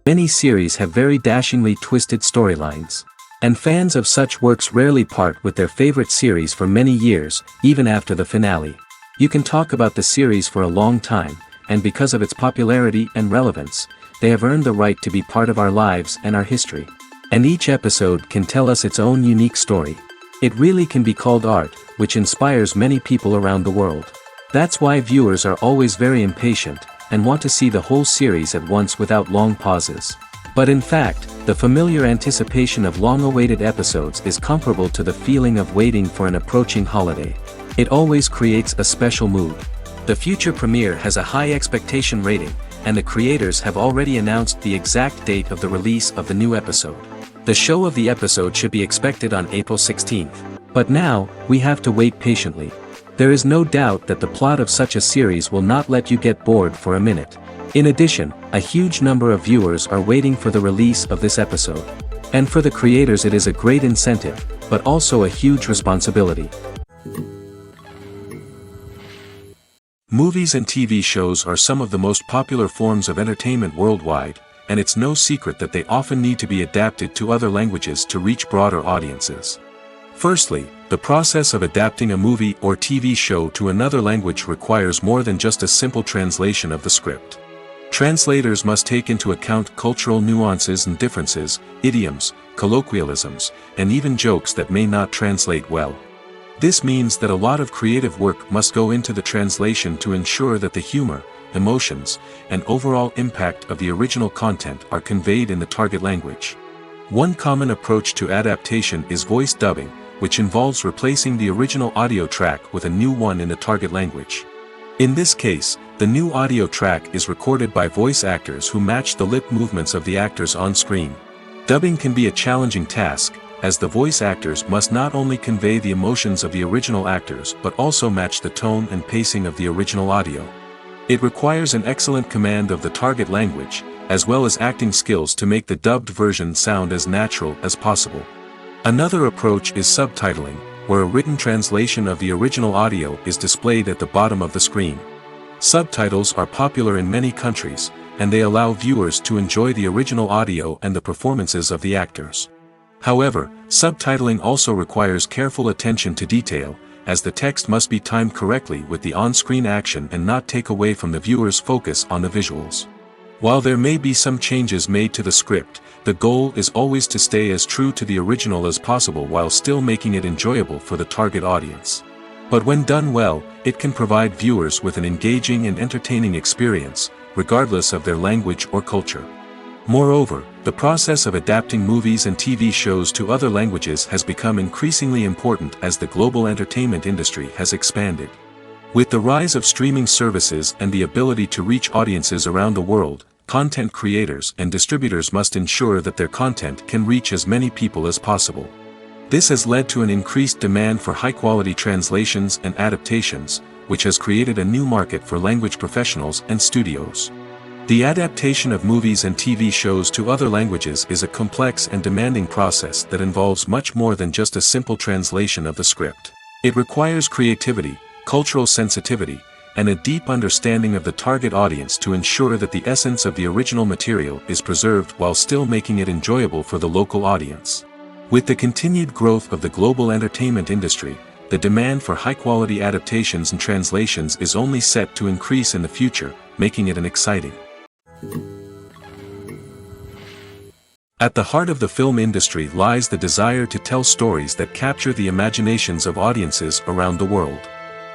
Many series have very dashingly twisted storylines. And fans of such works rarely part with their favorite series for many years, even after the finale. You can talk about the series for a long time, and because of its popularity and relevance, they have earned the right to be part of our lives and our history. And each episode can tell us its own unique story. It really can be called art, which inspires many people around the world. That's why viewers are always very impatient, and want to see the whole series at once without long pauses. But in fact, the familiar anticipation of long-awaited episodes is comparable to the feeling of waiting for an approaching holiday. It always creates a special mood. The future premiere has a high expectation rating, and the creators have already announced the exact date of the release of the new episode. The show of the episode should be expected on April 16th. But now, we have to wait patiently. There is no doubt that the plot of such a series will not let you get bored for a minute. In addition, a huge number of viewers are waiting for the release of this episode. And for the creators it is a great incentive, but also a huge responsibility. Movies and TV shows are some of the most popular forms of entertainment worldwide, and it's no secret that they often need to be adapted to other languages to reach broader audiences. Firstly, the process of adapting a movie or TV show to another language requires more than just a simple translation of the script. Translators must take into account cultural nuances and differences, idioms, colloquialisms, and even jokes that may not translate well. This means that a lot of creative work must go into the translation to ensure that the humor, emotions, and overall impact of the original content are conveyed in the target language. One common approach to adaptation is voice dubbing, which involves replacing the original audio track with a new one in the target language. In this case, the new audio track is recorded by voice actors who match the lip movements of the actors on screen. Dubbing can be a challenging task, as the voice actors must not only convey the emotions of the original actors but also match the tone and pacing of the original audio. It requires an excellent command of the target language, as well as acting skills to make the dubbed version sound as natural as possible. Another approach is subtitling, where a written translation of the original audio is displayed at the bottom of the screen. Subtitles are popular in many countries, and they allow viewers to enjoy the original audio and the performances of the actors. However, subtitling also requires careful attention to detail, as the text must be timed correctly with the on-screen action and not take away from the viewer's focus on the visuals. While there may be some changes made to the script, the goal is always to stay as true to the original as possible while still making it enjoyable for the target audience. But when done well, it can provide viewers with an engaging and entertaining experience, regardless of their language or culture. Moreover, the process of adapting movies and TV shows to other languages has become increasingly important as the global entertainment industry has expanded. With the rise of streaming services and the ability to reach audiences around the world, content creators and distributors must ensure that their content can reach as many people as possible. This has led to an increased demand for high-quality translations and adaptations, which has created a new market for language professionals and studios. The adaptation of movies and TV shows to other languages is a complex and demanding process that involves much more than just a simple translation of the script. It requires creativity, cultural sensitivity, and a deep understanding of the target audience to ensure that the essence of the original material is preserved while still making it enjoyable for the local audience. With the continued growth of the global entertainment industry, the demand for high-quality adaptations and translations is only set to increase in the future, making it exciting. At the heart of the film industry lies the desire to tell stories that capture the imaginations of audiences around the world.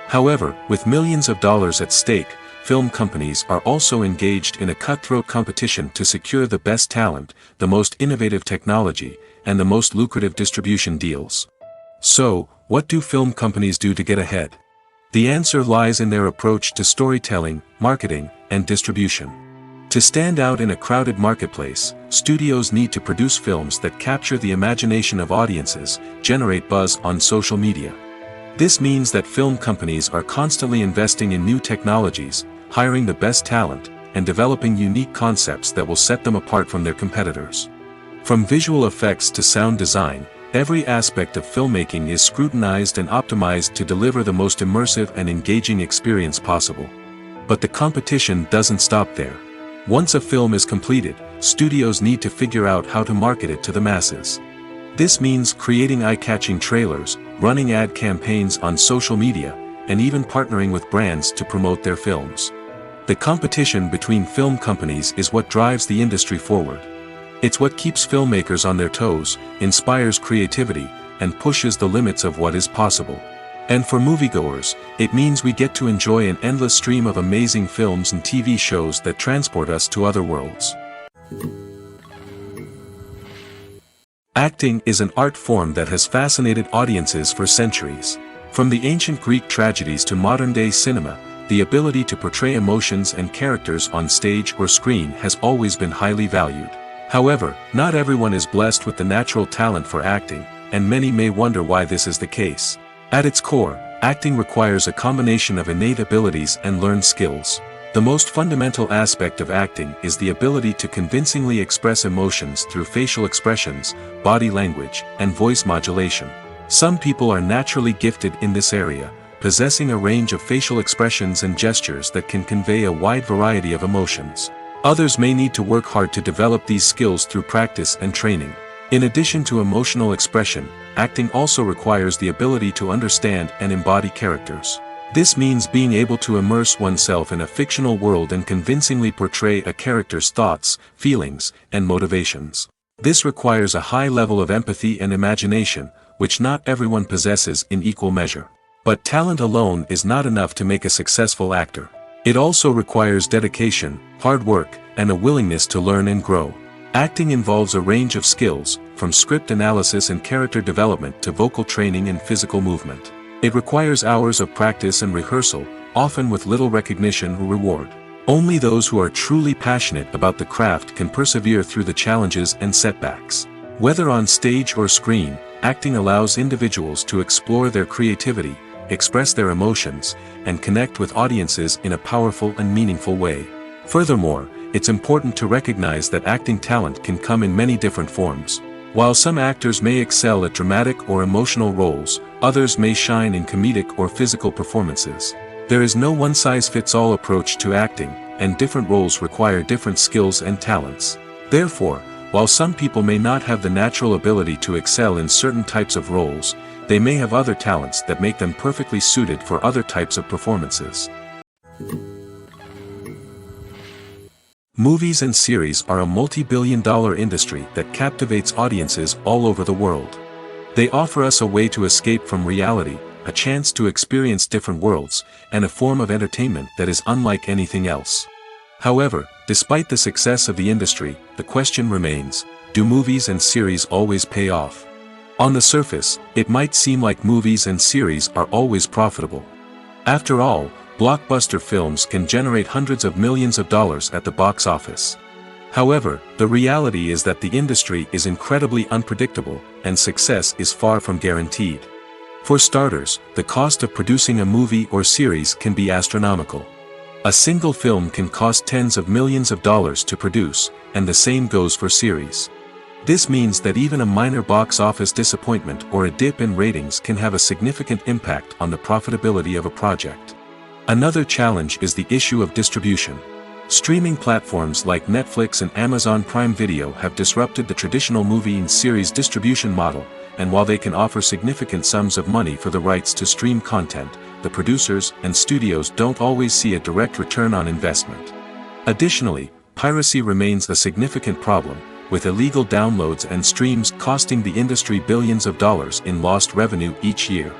However, with millions of dollars at stake, film companies are also engaged in a cutthroat competition to secure the best talent, the most innovative technology, and the most lucrative distribution deals. So, what do film companies do to get ahead? The answer lies in their approach to storytelling, marketing, and distribution. To stand out in a crowded marketplace, studios need to produce films that capture the imagination of audiences, generate buzz on social media. This means that film companies are constantly investing in new technologies, hiring the best talent, and developing unique concepts that will set them apart from their competitors. From visual effects to sound design, every aspect of filmmaking is scrutinized and optimized to deliver the most immersive and engaging experience possible. But the competition doesn't stop there. Once a film is completed, studios need to figure out how to market it to the masses. This means creating eye-catching trailers, running ad campaigns on social media, and even partnering with brands to promote their films. The competition between film companies is what drives the industry forward. It's what keeps filmmakers on their toes, inspires creativity, and pushes the limits of what is possible. And for moviegoers, it means we get to enjoy an endless stream of amazing films and TV shows that transport us to other worlds. Acting is an art form that has fascinated audiences for centuries. From the ancient Greek tragedies to modern-day cinema, the ability to portray emotions and characters on stage or screen has always been highly valued. However, not everyone is blessed with the natural talent for acting, and many may wonder why this is the case. At its core, acting requires a combination of innate abilities and learned skills. The most fundamental aspect of acting is the ability to convincingly express emotions through facial expressions, body language, and voice modulation. Some people are naturally gifted in this area, possessing a range of facial expressions and gestures that can convey a wide variety of emotions. Others may need to work hard to develop these skills through practice and training. In addition to emotional expression, acting also requires the ability to understand and embody characters. This means being able to immerse oneself in a fictional world and convincingly portray a character's thoughts, feelings, and motivations. This requires a high level of empathy and imagination, which not everyone possesses in equal measure. But talent alone is not enough to make a successful actor. It also requires dedication, hard work, and a willingness to learn and grow. Acting involves a range of skills, from script analysis and character development to vocal training and physical movement. It requires hours of practice and rehearsal, often with little recognition or reward. Only those who are truly passionate about the craft can persevere through the challenges and setbacks. Whether on stage or screen, acting allows individuals to explore their creativity, express their emotions, and connect with audiences in a powerful and meaningful way. Furthermore, it's important to recognize that acting talent can come in many different forms. While some actors may excel at dramatic or emotional roles, others may shine in comedic or physical performances. There is no one-size-fits-all approach to acting, and different roles require different skills and talents. Therefore, while some people may not have the natural ability to excel in certain types of roles, they may have other talents that make them perfectly suited for other types of performances. Movies and series are a multi-billion-dollar industry that captivates audiences all over the world. They offer us a way to escape from reality, a chance to experience different worlds, and a form of entertainment that is unlike anything else. However, despite the success of the industry, the question remains, do movies and series always pay off? On the surface, it might seem like movies and series are always profitable. After all, blockbuster films can generate hundreds of millions of dollars at the box office. However, the reality is that the industry is incredibly unpredictable, and success is far from guaranteed. For starters, the cost of producing a movie or series can be astronomical. A single film can cost tens of millions of dollars to produce, and the same goes for series. This means that even a minor box office disappointment or a dip in ratings can have a significant impact on the profitability of a project. Another challenge is the issue of distribution. Streaming platforms like Netflix and Amazon Prime Video have disrupted the traditional movie and series distribution model, and while they can offer significant sums of money for the rights to stream content, the producers and studios don't always see a direct return on investment. Additionally, piracy remains a significant problem, with illegal downloads and streams costing the industry billions of dollars in lost revenue each year.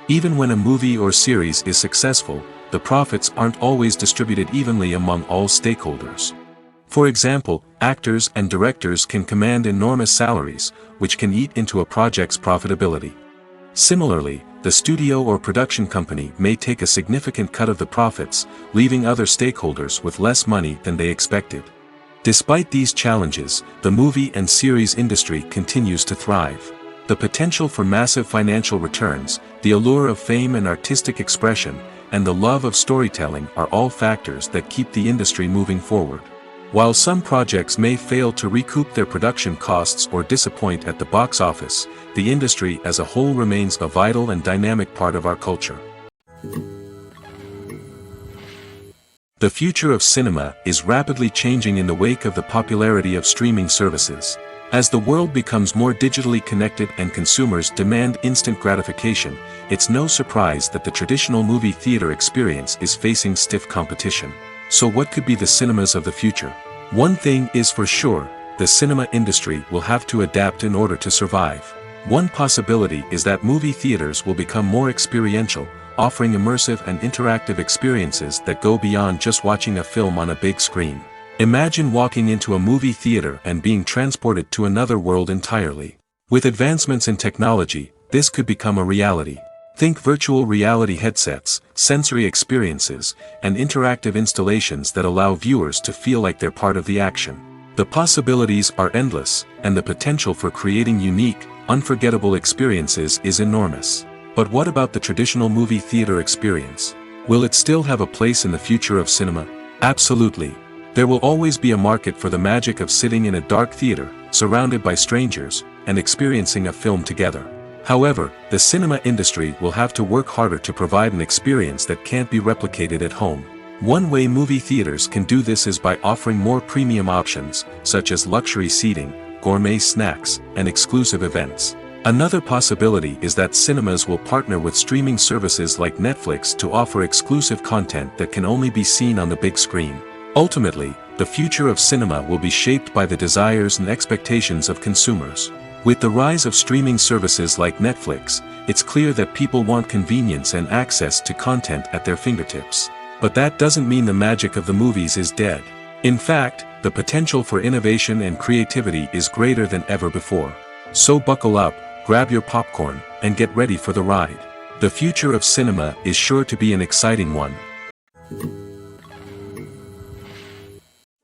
Even when a movie or series is successful, the profits aren't always distributed evenly among all stakeholders. For example, actors and directors can command enormous salaries, which can eat into a project's profitability. Similarly, the studio or production company may take a significant cut of the profits, leaving other stakeholders with less money than they expected. Despite these challenges, the movie and series industry continues to thrive. The potential for massive financial returns, the allure of fame and artistic expression, and the love of storytelling are all factors that keep the industry moving forward. While some projects may fail to recoup their production costs or disappoint at the box office, the industry as a whole remains a vital and dynamic part of our culture. The future of cinema is rapidly changing in the wake of the popularity of streaming services. As the world becomes more digitally connected and consumers demand instant gratification, it's no surprise that the traditional movie theater experience is facing stiff competition. So what could be the cinemas of the future? One thing is for sure, the cinema industry will have to adapt in order to survive. One possibility is that movie theaters will become more experiential, offering immersive and interactive experiences that go beyond just watching a film on a big screen. Imagine walking into a movie theater and being transported to another world entirely. With advancements in technology, this could become a reality. Think virtual reality headsets, sensory experiences, and interactive installations that allow viewers to feel like they're part of the action. The possibilities are endless, and the potential for creating unique, unforgettable experiences is enormous. But what about the traditional movie theater experience? Will it still have a place in the future of cinema? Absolutely. There will always be a market for the magic of sitting in a dark theater, surrounded by strangers, and experiencing a film together. However, the cinema industry will have to work harder to provide an experience that can't be replicated at home. One way movie theaters can do this is by offering more premium options, such as luxury seating, gourmet snacks, and exclusive events. Another possibility is that cinemas will partner with streaming services like Netflix to offer exclusive content that can only be seen on the big screen. Ultimately, the future of cinema will be shaped by the desires and expectations of consumers. With the rise of streaming services like Netflix, it's clear that people want convenience and access to content at their fingertips. But that doesn't mean the magic of the movies is dead. In fact, the potential for innovation and creativity is greater than ever before. So buckle up, grab your popcorn, and get ready for the ride. The future of cinema is sure to be an exciting one.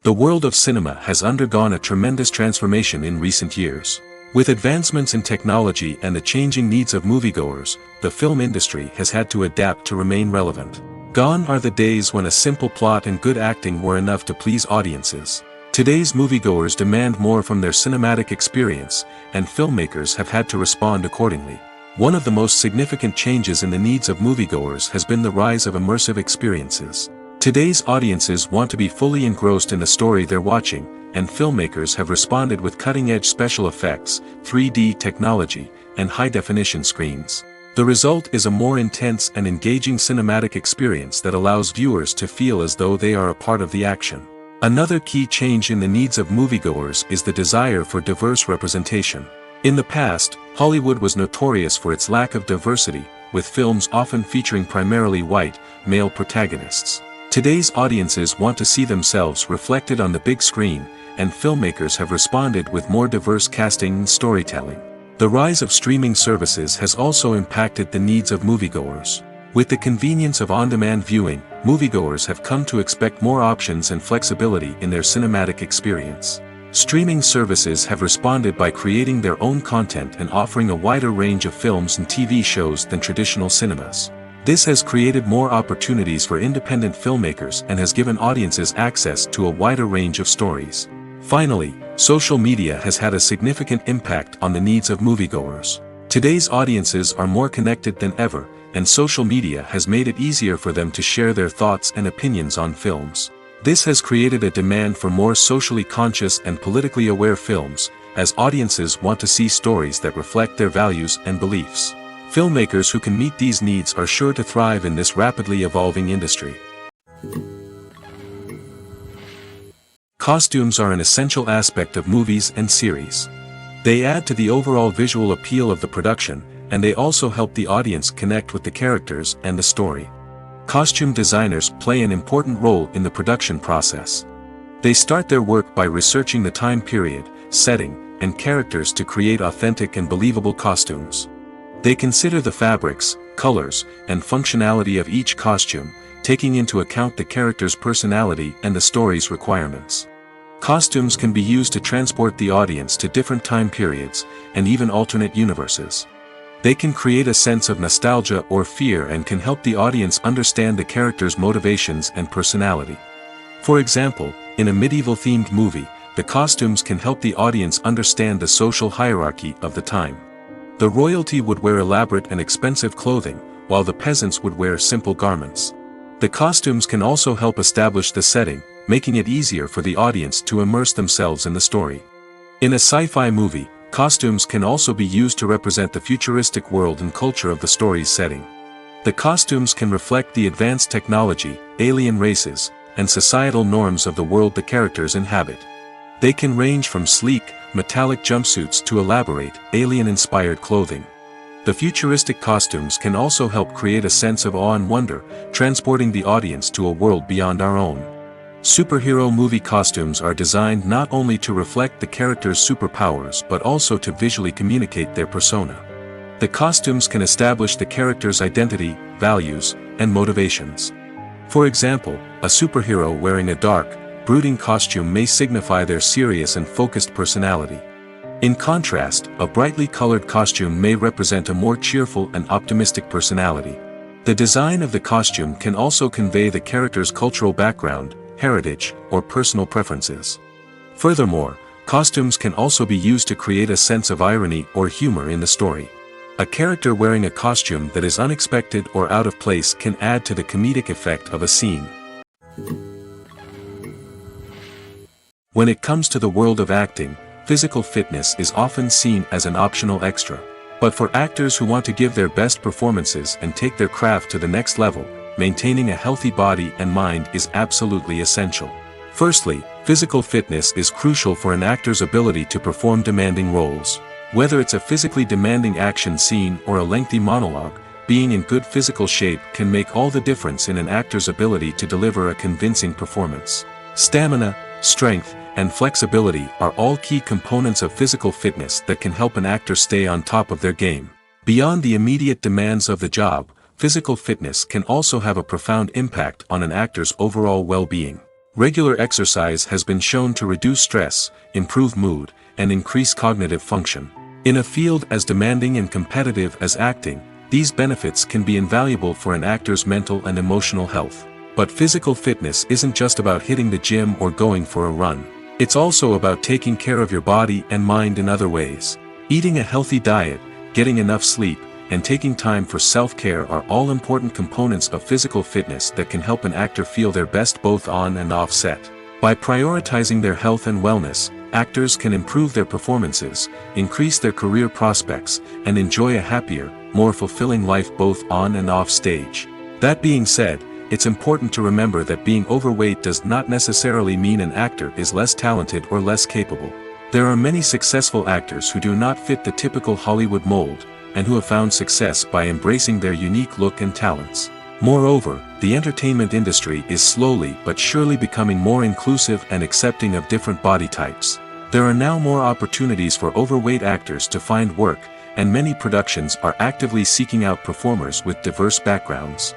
The world of cinema has undergone a tremendous transformation in recent years. With advancements in technology and the changing needs of moviegoers, the film industry has had to adapt to remain relevant. Gone are the days when a simple plot and good acting were enough to please audiences. Today's moviegoers demand more from their cinematic experience, and filmmakers have had to respond accordingly. One of the most significant changes in the needs of moviegoers has been the rise of immersive experiences. Today's audiences want to be fully engrossed in the story they're watching, and filmmakers have responded with cutting-edge special effects, 3D technology, and high-definition screens. The result is a more intense and engaging cinematic experience that allows viewers to feel as though they are a part of the action. Another key change in the needs of moviegoers is the desire for diverse representation. In the past, Hollywood was notorious for its lack of diversity, with films often featuring primarily white, male protagonists. Today's audiences want to see themselves reflected on the big screen, and filmmakers have responded with more diverse casting and storytelling. The rise of streaming services has also impacted the needs of moviegoers. With the convenience of on-demand viewing, moviegoers have come to expect more options and flexibility in their cinematic experience. Streaming services have responded by creating their own content and offering a wider range of films and TV shows than traditional cinemas. This has created more opportunities for independent filmmakers and has given audiences access to a wider range of stories. Finally, social media has had a significant impact on the needs of moviegoers. Today's audiences are more connected than ever, and social media has made it easier for them to share their thoughts and opinions on films. This has created a demand for more socially conscious and politically aware films, as audiences want to see stories that reflect their values and beliefs. Filmmakers who can meet these needs are sure to thrive in this rapidly evolving industry. Costumes are an essential aspect of movies and series. They add to the overall visual appeal of the production, and they also help the audience connect with the characters and the story. Costume designers play an important role in the production process. They start their work by researching the time period, setting, and characters to create authentic and believable costumes. They consider the fabrics, colors, and functionality of each costume, taking into account the character's personality and the story's requirements. Costumes can be used to transport the audience to different time periods, and even alternate universes. They can create a sense of nostalgia or fear and can help the audience understand the character's motivations and personality. For example, in a medieval-themed movie, the costumes can help the audience understand the social hierarchy of the time. The royalty would wear elaborate and expensive clothing, while the peasants would wear simple garments. The costumes can also help establish the setting, making it easier for the audience to immerse themselves in the story. In a sci-fi movie, costumes can also be used to represent the futuristic world and culture of the story's setting. The costumes can reflect the advanced technology, alien races, and societal norms of the world the characters inhabit. They can range from sleek, metallic jumpsuits to elaborate, alien-inspired clothing. The futuristic costumes can also help create a sense of awe and wonder, transporting the audience to a world beyond our own. Superhero movie costumes are designed not only to reflect the character's superpowers but also to visually communicate their persona. The costumes can establish the character's identity, values, and motivations. For example, a superhero wearing a dark, brooding costume may signify their serious and focused personality. In contrast, a brightly colored costume may represent a more cheerful and optimistic personality. The design of the costume can also convey the character's cultural background, heritage, or personal preferences. Furthermore, costumes can also be used to create a sense of irony or humor in the story. A character wearing a costume that is unexpected or out of place can add to the comedic effect of a scene. When it comes to the world of acting, physical fitness is often seen as an optional extra. But for actors who want to give their best performances and take their craft to the next level, maintaining a healthy body and mind is absolutely essential. Firstly, physical fitness is crucial for an actor's ability to perform demanding roles. Whether it's a physically demanding action scene or a lengthy monologue, being in good physical shape can make all the difference in an actor's ability to deliver a convincing performance. Stamina, strength, and flexibility are all key components of physical fitness that can help an actor stay on top of their game. Beyond the immediate demands of the job, physical fitness can also have a profound impact on an actor's overall well-being. Regular exercise has been shown to reduce stress, improve mood, and increase cognitive function. In a field as demanding and competitive as acting, these benefits can be invaluable for an actor's mental and emotional health. But physical fitness isn't just about hitting the gym or going for a run. It's also about taking care of your body and mind in other ways. Eating a healthy diet, getting enough sleep, and taking time for self-care are all important components of physical fitness that can help an actor feel their best both on and off set. By prioritizing their health and wellness, actors can improve their performances, increase their career prospects, and enjoy a happier, more fulfilling life both on and off stage. That being said, it's important to remember that being overweight does not necessarily mean an actor is less talented or less capable. There are many successful actors who do not fit the typical Hollywood mold, and who have found success by embracing their unique look and talents. Moreover, the entertainment industry is slowly but surely becoming more inclusive and accepting of different body types. There are now more opportunities for overweight actors to find work, and many productions are actively seeking out performers with diverse backgrounds.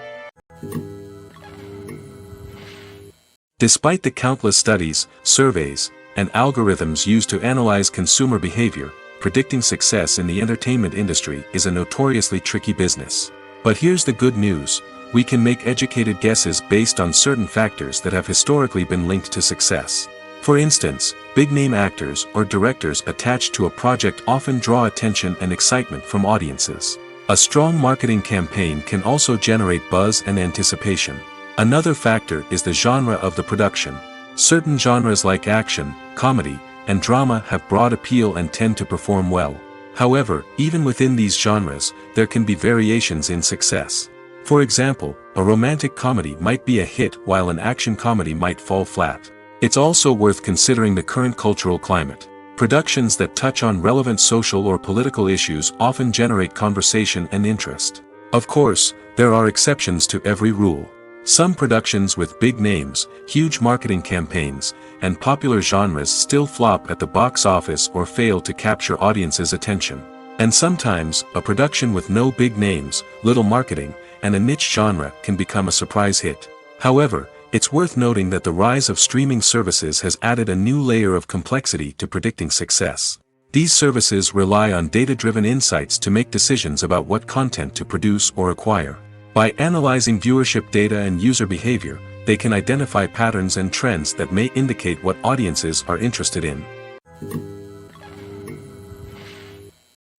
Despite the countless studies, surveys, and algorithms used to analyze consumer behavior, predicting success in the entertainment industry is a notoriously tricky business. But here's the good news: we can make educated guesses based on certain factors that have historically been linked to success. For instance, big-name actors or directors attached to a project often draw attention and excitement from audiences. A strong marketing campaign can also generate buzz and anticipation. Another factor is the genre of the production. Certain genres like action, comedy, and drama have broad appeal and tend to perform well. However, even within these genres, there can be variations in success. For example, a romantic comedy might be a hit while an action comedy might fall flat. It's also worth considering the current cultural climate. Productions that touch on relevant social or political issues often generate conversation and interest. Of course, there are exceptions to every rule. Some productions with big names, huge marketing campaigns, and popular genres still flop at the box office or fail to capture audiences' attention. And sometimes, a production with no big names, little marketing, and a niche genre can become a surprise hit. However, it's worth noting that the rise of streaming services has added a new layer of complexity to predicting success. These services rely on data-driven insights to make decisions about what content to produce or acquire. By analyzing viewership data and user behavior, they can identify patterns and trends that may indicate what audiences are interested in.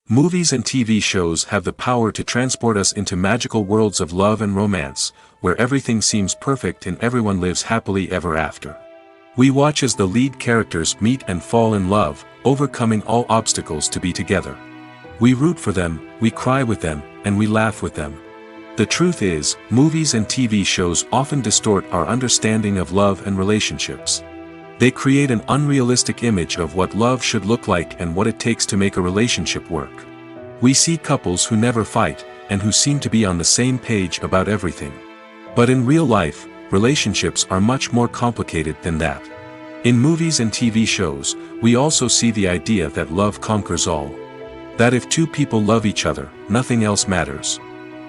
Movies and TV shows have the power to transport us into magical worlds of love and romance, where everything seems perfect and everyone lives happily ever after. We watch as the lead characters meet and fall in love, overcoming all obstacles to be together. We root for them, we cry with them, and we laugh with them. The truth is, movies and TV shows often distort our understanding of love and relationships. They create an unrealistic image of what love should look like and what it takes to make a relationship work. We see couples who never fight, and who seem to be on the same page about everything. But in real life, relationships are much more complicated than that. In movies and TV shows, we also see the idea that love conquers all. That if two people love each other, nothing else matters.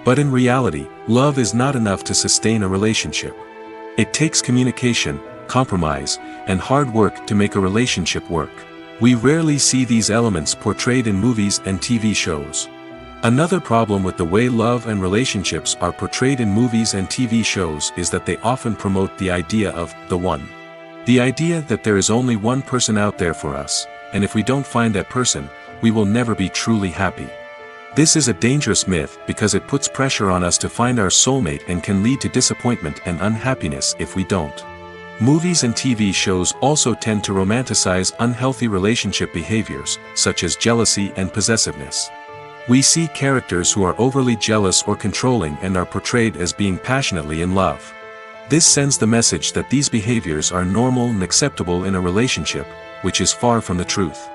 But in reality, love is not enough to sustain a relationship. It takes communication, compromise, and hard work to make a relationship work. We rarely see these elements portrayed in movies and TV shows. Another problem with the way love and relationships are portrayed in movies and TV shows is that they often promote the idea of the one. The idea that there is only one person out there for us, and if we don't find that person, we will never be truly happy. This is a dangerous myth because it puts pressure on us to find our soulmate and can lead to disappointment and unhappiness if we don't. Movies and TV shows also tend to romanticize unhealthy relationship behaviors, such as jealousy and possessiveness. We see characters who are overly jealous or controlling and are portrayed as being passionately in love. This sends the message that these behaviors are normal and acceptable in a relationship, which is far from the truth.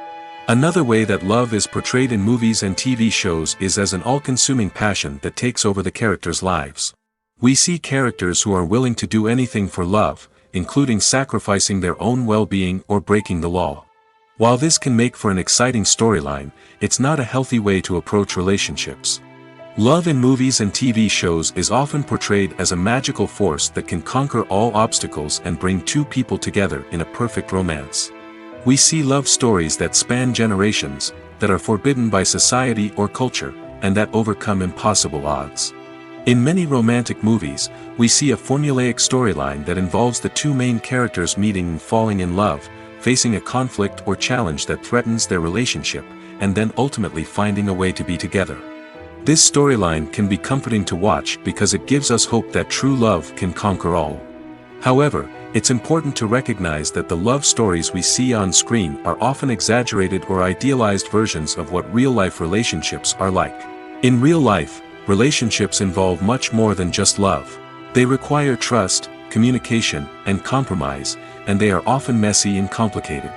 Another way that love is portrayed in movies and TV shows is as an all-consuming passion that takes over the characters' lives. We see characters who are willing to do anything for love, including sacrificing their own well-being or breaking the law. While this can make for an exciting storyline, it's not a healthy way to approach relationships. Love in movies and TV shows is often portrayed as a magical force that can conquer all obstacles and bring two people together in a perfect romance. We see love stories that span generations, that are forbidden by society or culture, and that overcome impossible odds. In many romantic movies, we see a formulaic storyline that involves the two main characters meeting and falling in love, facing a conflict or challenge that threatens their relationship, and then ultimately finding a way to be together. This storyline can be comforting to watch because it gives us hope that true love can conquer all. However, it's important to recognize that the love stories we see on screen are often exaggerated or idealized versions of what real-life relationships are like. In real life, relationships involve much more than just love. They require trust, communication, and compromise, and they are often messy and complicated.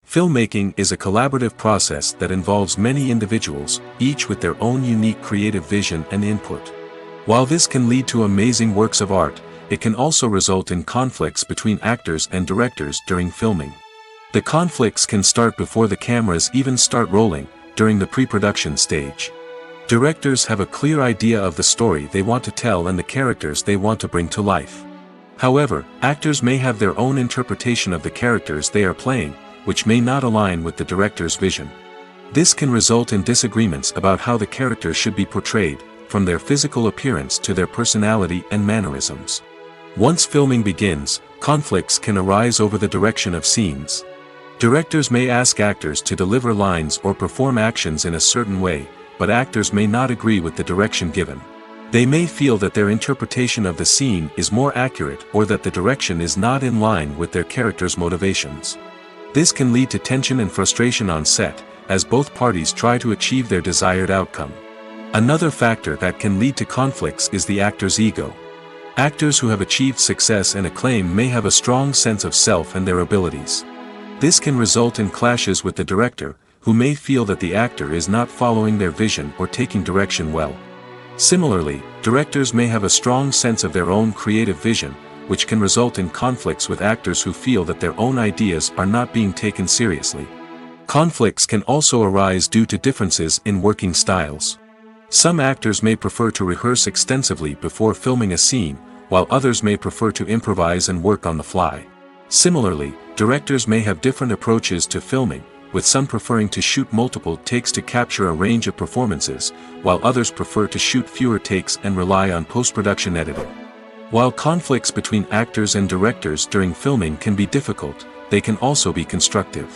Filmmaking is a collaborative process that involves many individuals, each with their own unique creative vision and input. While this can lead to amazing works of art, it can also result in conflicts between actors and directors during filming. The conflicts can start before the cameras even start rolling, during the pre-production stage. Directors have a clear idea of the story they want to tell and the characters they want to bring to life. However, actors may have their own interpretation of the characters they are playing, which may not align with the director's vision. This can result in disagreements about how the characters should be portrayed, from their physical appearance to their personality and mannerisms. Once filming begins, conflicts can arise over the direction of scenes. Directors may ask actors to deliver lines or perform actions in a certain way, but actors may not agree with the direction given. They may feel that their interpretation of the scene is more accurate or that the direction is not in line with their character's motivations. This can lead to tension and frustration on set, as both parties try to achieve their desired outcome. Another factor that can lead to conflicts is the actor's ego. Actors who have achieved success and acclaim may have a strong sense of self and their abilities. This can result in clashes with the director, who may feel that the actor is not following their vision or taking direction well. Similarly, directors may have a strong sense of their own creative vision, which can result in conflicts with actors who feel that their own ideas are not being taken seriously. Conflicts can also arise due to differences in working styles. Some actors may prefer to rehearse extensively before filming a scene, while others may prefer to improvise and work on the fly. Similarly, directors may have different approaches to filming, with some preferring to shoot multiple takes to capture a range of performances, while others prefer to shoot fewer takes and rely on post-production editing. While conflicts between actors and directors during filming can be difficult, they can also be constructive.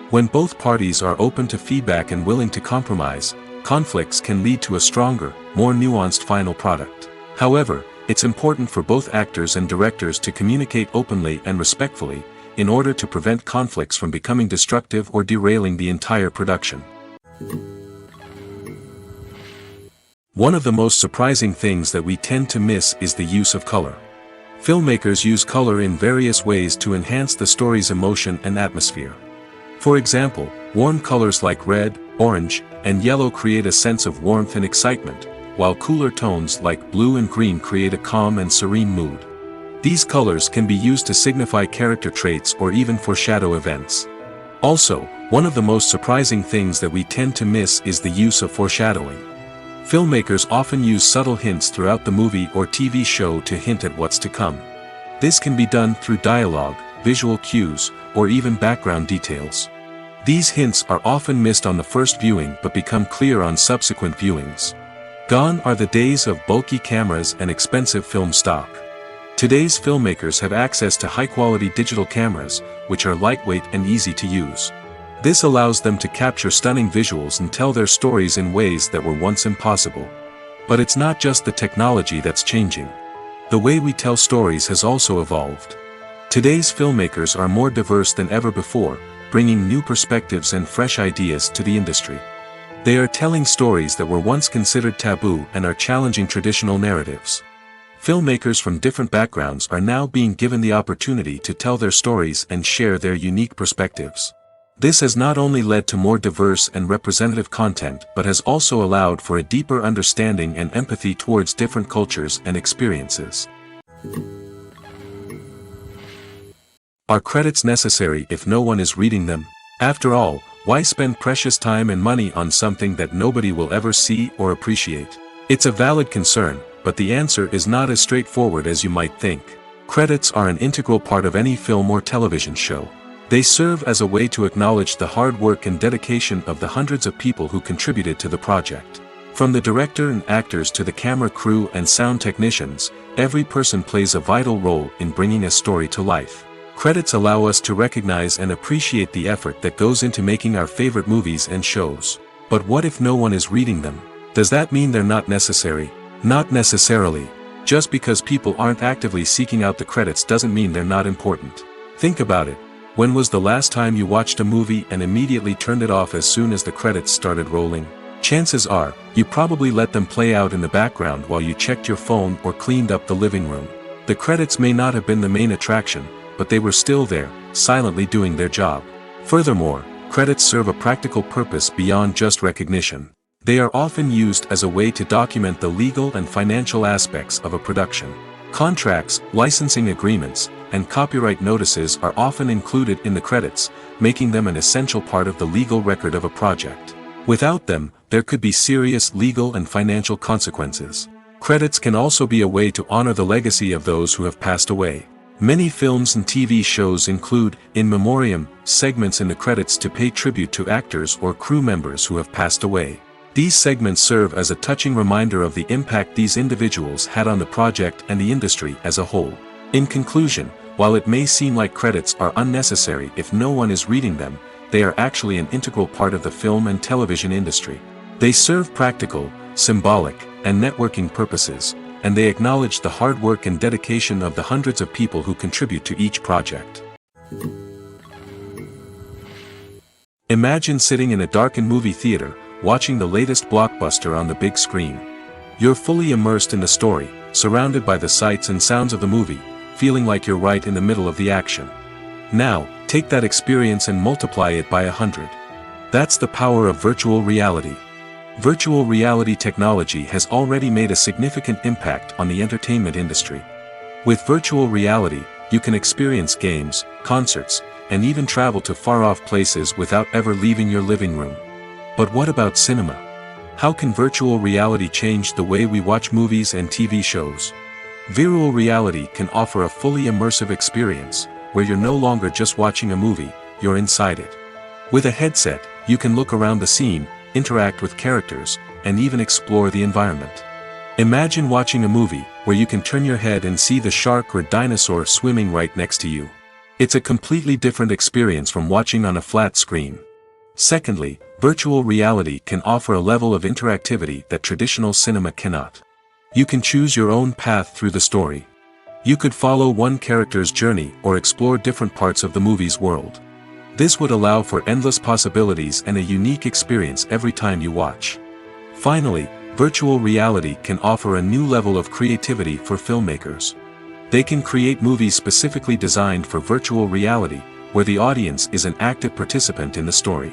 When both parties are open to feedback and willing to compromise, conflicts can lead to a stronger, more nuanced final product. However, it's important for both actors and directors to communicate openly and respectfully, in order to prevent conflicts from becoming destructive or derailing the entire production. One of the most surprising things that we tend to miss is the use of color. Filmmakers use color in various ways to enhance the story's emotion and atmosphere. For example, warm colors like red, orange, and yellow create a sense of warmth and excitement, while cooler tones like blue and green create a calm and serene mood. These colors can be used to signify character traits or even foreshadow events. Also, one of the most surprising things that we tend to miss is the use of foreshadowing. Filmmakers often use subtle hints throughout the movie or TV show to hint at what's to come. This can be done through dialogue, visual cues, or even background details. These hints are often missed on the first viewing but become clear on subsequent viewings. Gone are the days of bulky cameras and expensive film stock. Today's filmmakers have access to high-quality digital cameras, which are lightweight and easy to use. This allows them to capture stunning visuals and tell their stories in ways that were once impossible. But it's not just the technology that's changing. The way we tell stories has also evolved. Today's filmmakers are more diverse than ever before, bringing new perspectives and fresh ideas to the industry. They are telling stories that were once considered taboo and are challenging traditional narratives. Filmmakers from different backgrounds are now being given the opportunity to tell their stories and share their unique perspectives. This has not only led to more diverse and representative content but has also allowed for a deeper understanding and empathy towards different cultures and experiences. Are credits necessary if no one is reading them? After all, why spend precious time and money on something that nobody will ever see or appreciate? It's a valid concern, but the answer is not as straightforward as you might think. Credits are an integral part of any film or television show. They serve as a way to acknowledge the hard work and dedication of the hundreds of people who contributed to the project. From the director and actors to the camera crew and sound technicians, every person plays a vital role in bringing a story to life. Credits allow us to recognize and appreciate the effort that goes into making our favorite movies and shows. But what if no one is reading them? Does that mean they're not necessary? Not necessarily. Just because people aren't actively seeking out the credits doesn't mean they're not important. Think about it. When was the last time you watched a movie and immediately turned it off as soon as the credits started rolling? Chances are, you probably let them play out in the background while you checked your phone or cleaned up the living room. The credits may not have been the main attraction, but they were still there, silently doing their job. Furthermore, credits serve a practical purpose beyond just recognition. They are often used as a way to document the legal and financial aspects of a production. Contracts, licensing agreements, and copyright notices are often included in the credits, making them an essential part of the legal record of a project. Without them, there could be serious legal and financial consequences. Credits can also be a way to honor the legacy of those who have passed away. Many films and TV shows include, in memoriam, segments in the credits to pay tribute to actors or crew members who have passed away. These segments serve as a touching reminder of the impact these individuals had on the project and the industry as a whole. In conclusion, while it may seem like credits are unnecessary if no one is reading them, they are actually an integral part of the film and television industry. They serve practical, symbolic, and networking purposes, and they acknowledge the hard work and dedication of the hundreds of people who contribute to each project. Imagine sitting in a darkened movie theater, watching the latest blockbuster on the big screen. You're fully immersed in the story, surrounded by the sights and sounds of the movie, feeling like you're right in the middle of the action. Now, take that experience and multiply it by 100. That's the power of virtual reality. Virtual reality technology has already made a significant impact on the entertainment industry. With virtual reality, you can experience games, concerts, and even travel to far-off places without ever leaving your living room. But what about cinema? How can virtual reality change the way we watch movies and TV shows? Virtual reality can offer a fully immersive experience, where you're no longer just watching a movie, you're inside it. With a headset, you can look around the scene, interact with characters, and even explore the environment. Imagine watching a movie where you can turn your head and see the shark or dinosaur swimming right next to you. It's a completely different experience from watching on a flat screen. Secondly, virtual reality can offer a level of interactivity that traditional cinema cannot. You can choose your own path through the story. You could follow one character's journey or explore different parts of the movie's world. This would allow for endless possibilities and a unique experience every time you watch. Finally, virtual reality can offer a new level of creativity for filmmakers. They can create movies specifically designed for virtual reality, where the audience is an active participant in the story.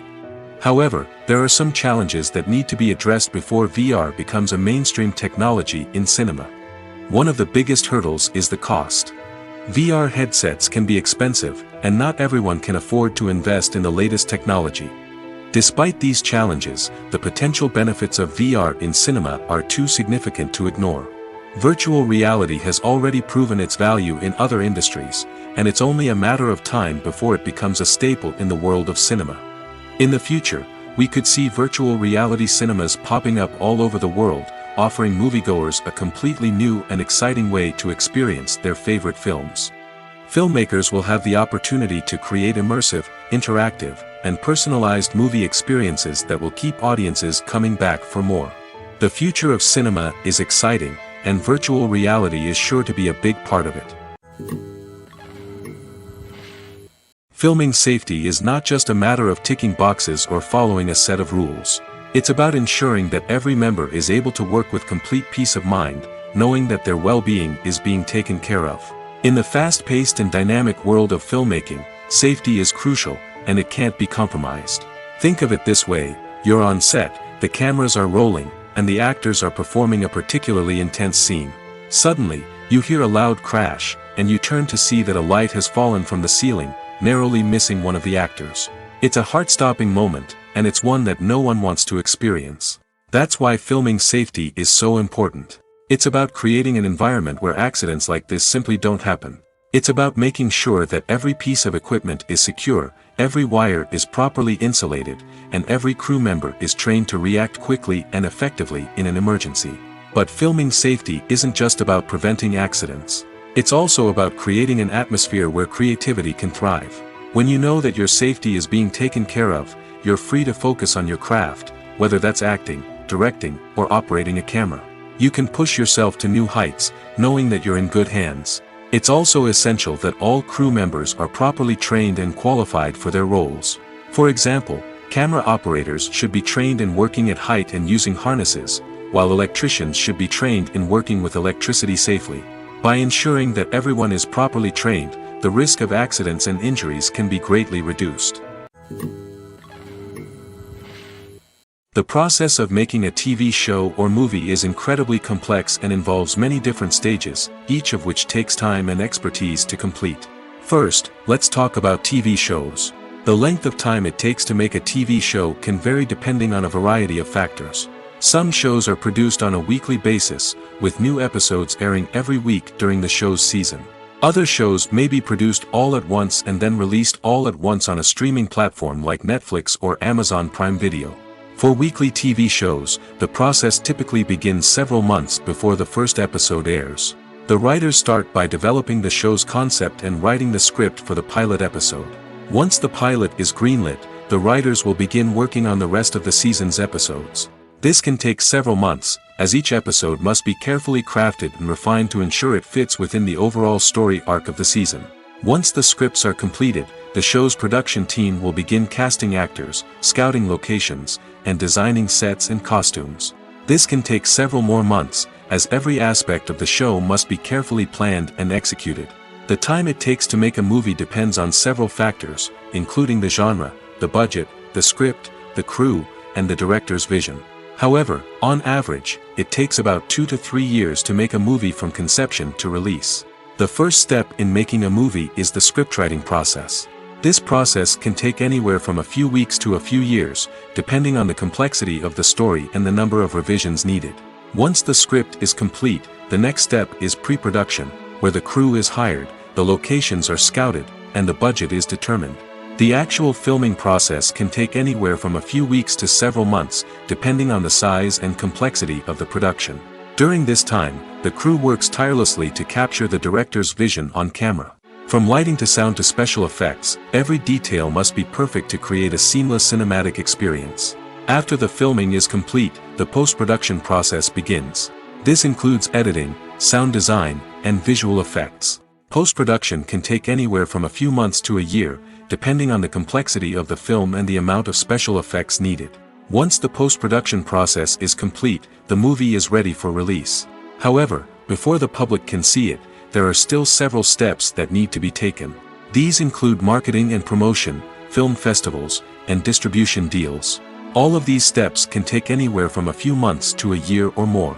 However, there are some challenges that need to be addressed before VR becomes a mainstream technology in cinema. One of the biggest hurdles is the cost. VR headsets can be expensive, and not everyone can afford to invest in the latest technology. Despite these challenges, the potential benefits of VR in cinema are too significant to ignore. Virtual reality has already proven its value in other industries, and it's only a matter of time before it becomes a staple in the world of cinema. In the future, we could see virtual reality cinemas popping up all over the world, offering moviegoers a completely new and exciting way to experience their favorite films. Filmmakers will have the opportunity to create immersive, interactive, and personalized movie experiences that will keep audiences coming back for more. The future of cinema is exciting, and virtual reality is sure to be a big part of it. Filming safety is not just a matter of ticking boxes or following a set of rules. It's about ensuring that every member is able to work with complete peace of mind, knowing that their well-being is being taken care of. In the fast-paced and dynamic world of filmmaking, safety is crucial, and it can't be compromised. Think of it this way: you're on set, the cameras are rolling, and the actors are performing a particularly intense scene. Suddenly, you hear a loud crash, and you turn to see that a light has fallen from the ceiling, narrowly missing one of the actors. It's a heart-stopping moment, and it's one that no one wants to experience. That's why filming safety is so important. It's about creating an environment where accidents like this simply don't happen. It's about making sure that every piece of equipment is secure, every wire is properly insulated, and every crew member is trained to react quickly and effectively in an emergency. But filming safety isn't just about preventing accidents. It's also about creating an atmosphere where creativity can thrive. When you know that your safety is being taken care of, you're free to focus on your craft, whether that's acting, directing, or operating a camera. You can push yourself to new heights, knowing that you're in good hands. It's also essential that all crew members are properly trained and qualified for their roles. For example, camera operators should be trained in working at height and using harnesses, while electricians should be trained in working with electricity safely. By ensuring that everyone is properly trained, the risk of accidents and injuries can be greatly reduced. The process of making a TV show or movie is incredibly complex and involves many different stages, each of which takes time and expertise to complete. First, let's talk about TV shows. The length of time it takes to make a TV show can vary depending on a variety of factors. Some shows are produced on a weekly basis, with new episodes airing every week during the show's season. Other shows may be produced all at once and then released all at once on a streaming platform like Netflix or Amazon Prime Video. For weekly TV shows, the process typically begins several months before the first episode airs. The writers start by developing the show's concept and writing the script for the pilot episode. Once the pilot is greenlit, the writers will begin working on the rest of the season's episodes. This can take several months, as each episode must be carefully crafted and refined to ensure it fits within the overall story arc of the season. Once the scripts are completed, the show's production team will begin casting actors, scouting locations, and designing sets and costumes. This can take several more months, as every aspect of the show must be carefully planned and executed. The time it takes to make a movie depends on several factors, including the genre, the budget, the script, the crew, and the director's vision. However, on average, it takes about 2 to 3 years to make a movie from conception to release. The first step in making a movie is the scriptwriting process. This process can take anywhere from a few weeks to a few years, depending on the complexity of the story and the number of revisions needed. Once the script is complete, the next step is pre-production, where the crew is hired, the locations are scouted, and the budget is determined. The actual filming process can take anywhere from a few weeks to several months, depending on the size and complexity of the production. During this time, the crew works tirelessly to capture the director's vision on camera. From lighting to sound to special effects, every detail must be perfect to create a seamless cinematic experience. After the filming is complete, the post-production process begins. This includes editing, sound design, and visual effects. Post-production can take anywhere from a few months to a year, depending on the complexity of the film and the amount of special effects needed. Once the post-production process is complete, the movie is ready for release. However, before the public can see it, there are still several steps that need to be taken. These include marketing and promotion, film festivals, and distribution deals. All of these steps can take anywhere from a few months to a year or more.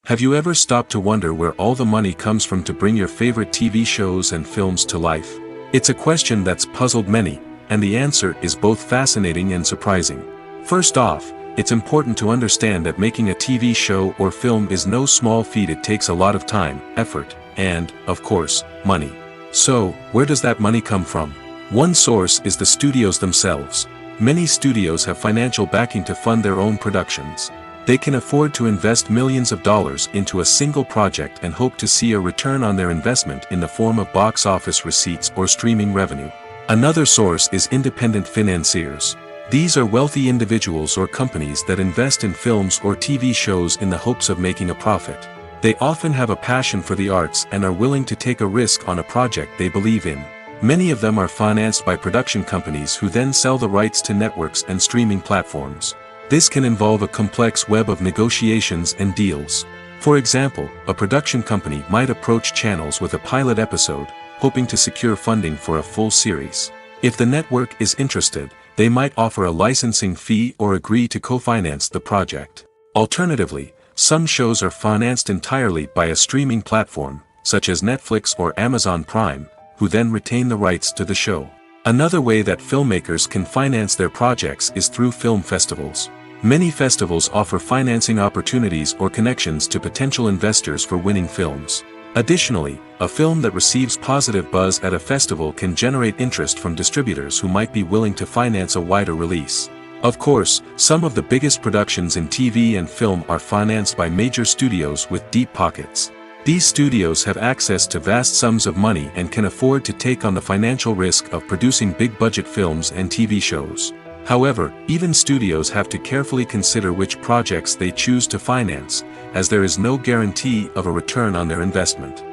Have you ever stopped to wonder where all the money comes from to bring your favorite TV shows and films to life? It's a question that's puzzled many, and the answer is both fascinating and surprising. First off, it's important to understand that making a TV show or film is no small feat. It takes a lot of time, effort, and, of course, money. So, where does that money come from? One source is the studios themselves. Many studios have financial backing to fund their own productions. They can afford to invest millions of dollars into a single project and hope to see a return on their investment in the form of box office receipts or streaming revenue. Another source is independent financiers. These are wealthy individuals or companies that invest in films or TV shows in the hopes of making a profit. They often have a passion for the arts and are willing to take a risk on a project they believe in. Many of them are financed by production companies who then sell the rights to networks and streaming platforms. This can involve a complex web of negotiations and deals. For example, a production company might approach channels with a pilot episode, hoping to secure funding for a full series. If the network is interested, they might offer a licensing fee or agree to co-finance the project. Alternatively, some shows are financed entirely by a streaming platform, such as Netflix or Amazon Prime, who then retain the rights to the show. Another way that filmmakers can finance their projects is through film festivals. Many festivals offer financing opportunities or connections to potential investors for winning films. Additionally, a film that receives positive buzz at a festival can generate interest from distributors who might be willing to finance a wider release. Of course, some of the biggest productions in TV and film are financed by major studios with deep pockets. These studios have access to vast sums of money and can afford to take on the financial risk of producing big-budget films and TV shows. However, even studios have to carefully consider which projects they choose to finance, as there is no guarantee of a return on their investment.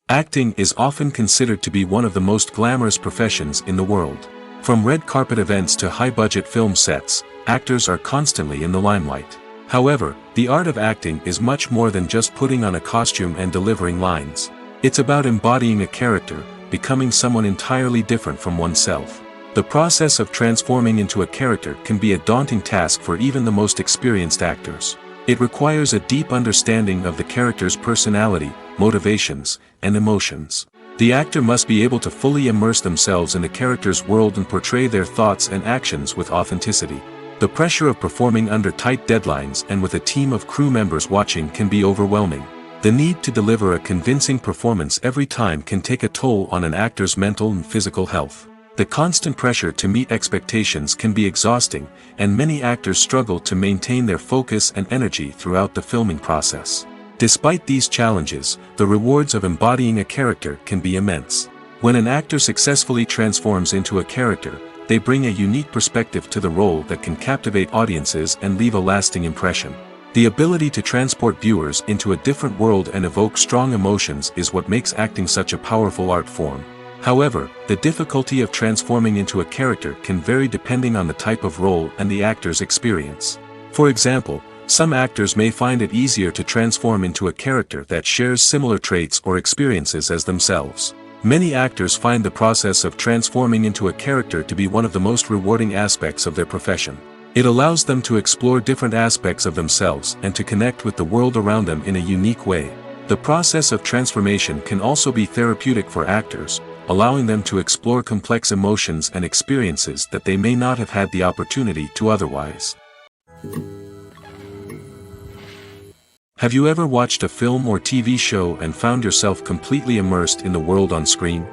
Acting is often considered to be one of the most glamorous professions in the world. From red carpet events to high-budget film sets, actors are constantly in the limelight. However, the art of acting is much more than just putting on a costume and delivering lines. It's about embodying a character, becoming someone entirely different from oneself. The process of transforming into a character can be a daunting task for even the most experienced actors. It requires a deep understanding of the character's personality, motivations, and emotions. The actor must be able to fully immerse themselves in the character's world and portray their thoughts and actions with authenticity. The pressure of performing under tight deadlines and with a team of crew members watching can be overwhelming. The need to deliver a convincing performance every time can take a toll on an actor's mental and physical health. The constant pressure to meet expectations can be exhausting, and many actors struggle to maintain their focus and energy throughout the filming process. Despite these challenges, the rewards of embodying a character can be immense. When an actor successfully transforms into a character, they bring a unique perspective to the role that can captivate audiences and leave a lasting impression. The ability to transport viewers into a different world and evoke strong emotions is what makes acting such a powerful art form. However, the difficulty of transforming into a character can vary depending on the type of role and the actor's experience. For example, some actors may find it easier to transform into a character that shares similar traits or experiences as themselves. Many actors find the process of transforming into a character to be one of the most rewarding aspects of their profession. It allows them to explore different aspects of themselves and to connect with the world around them in a unique way. The process of transformation can also be therapeutic for actors, allowing them to explore complex emotions and experiences that they may not have had the opportunity to otherwise. Have you ever watched a film or TV show and found yourself completely immersed in the world on screen?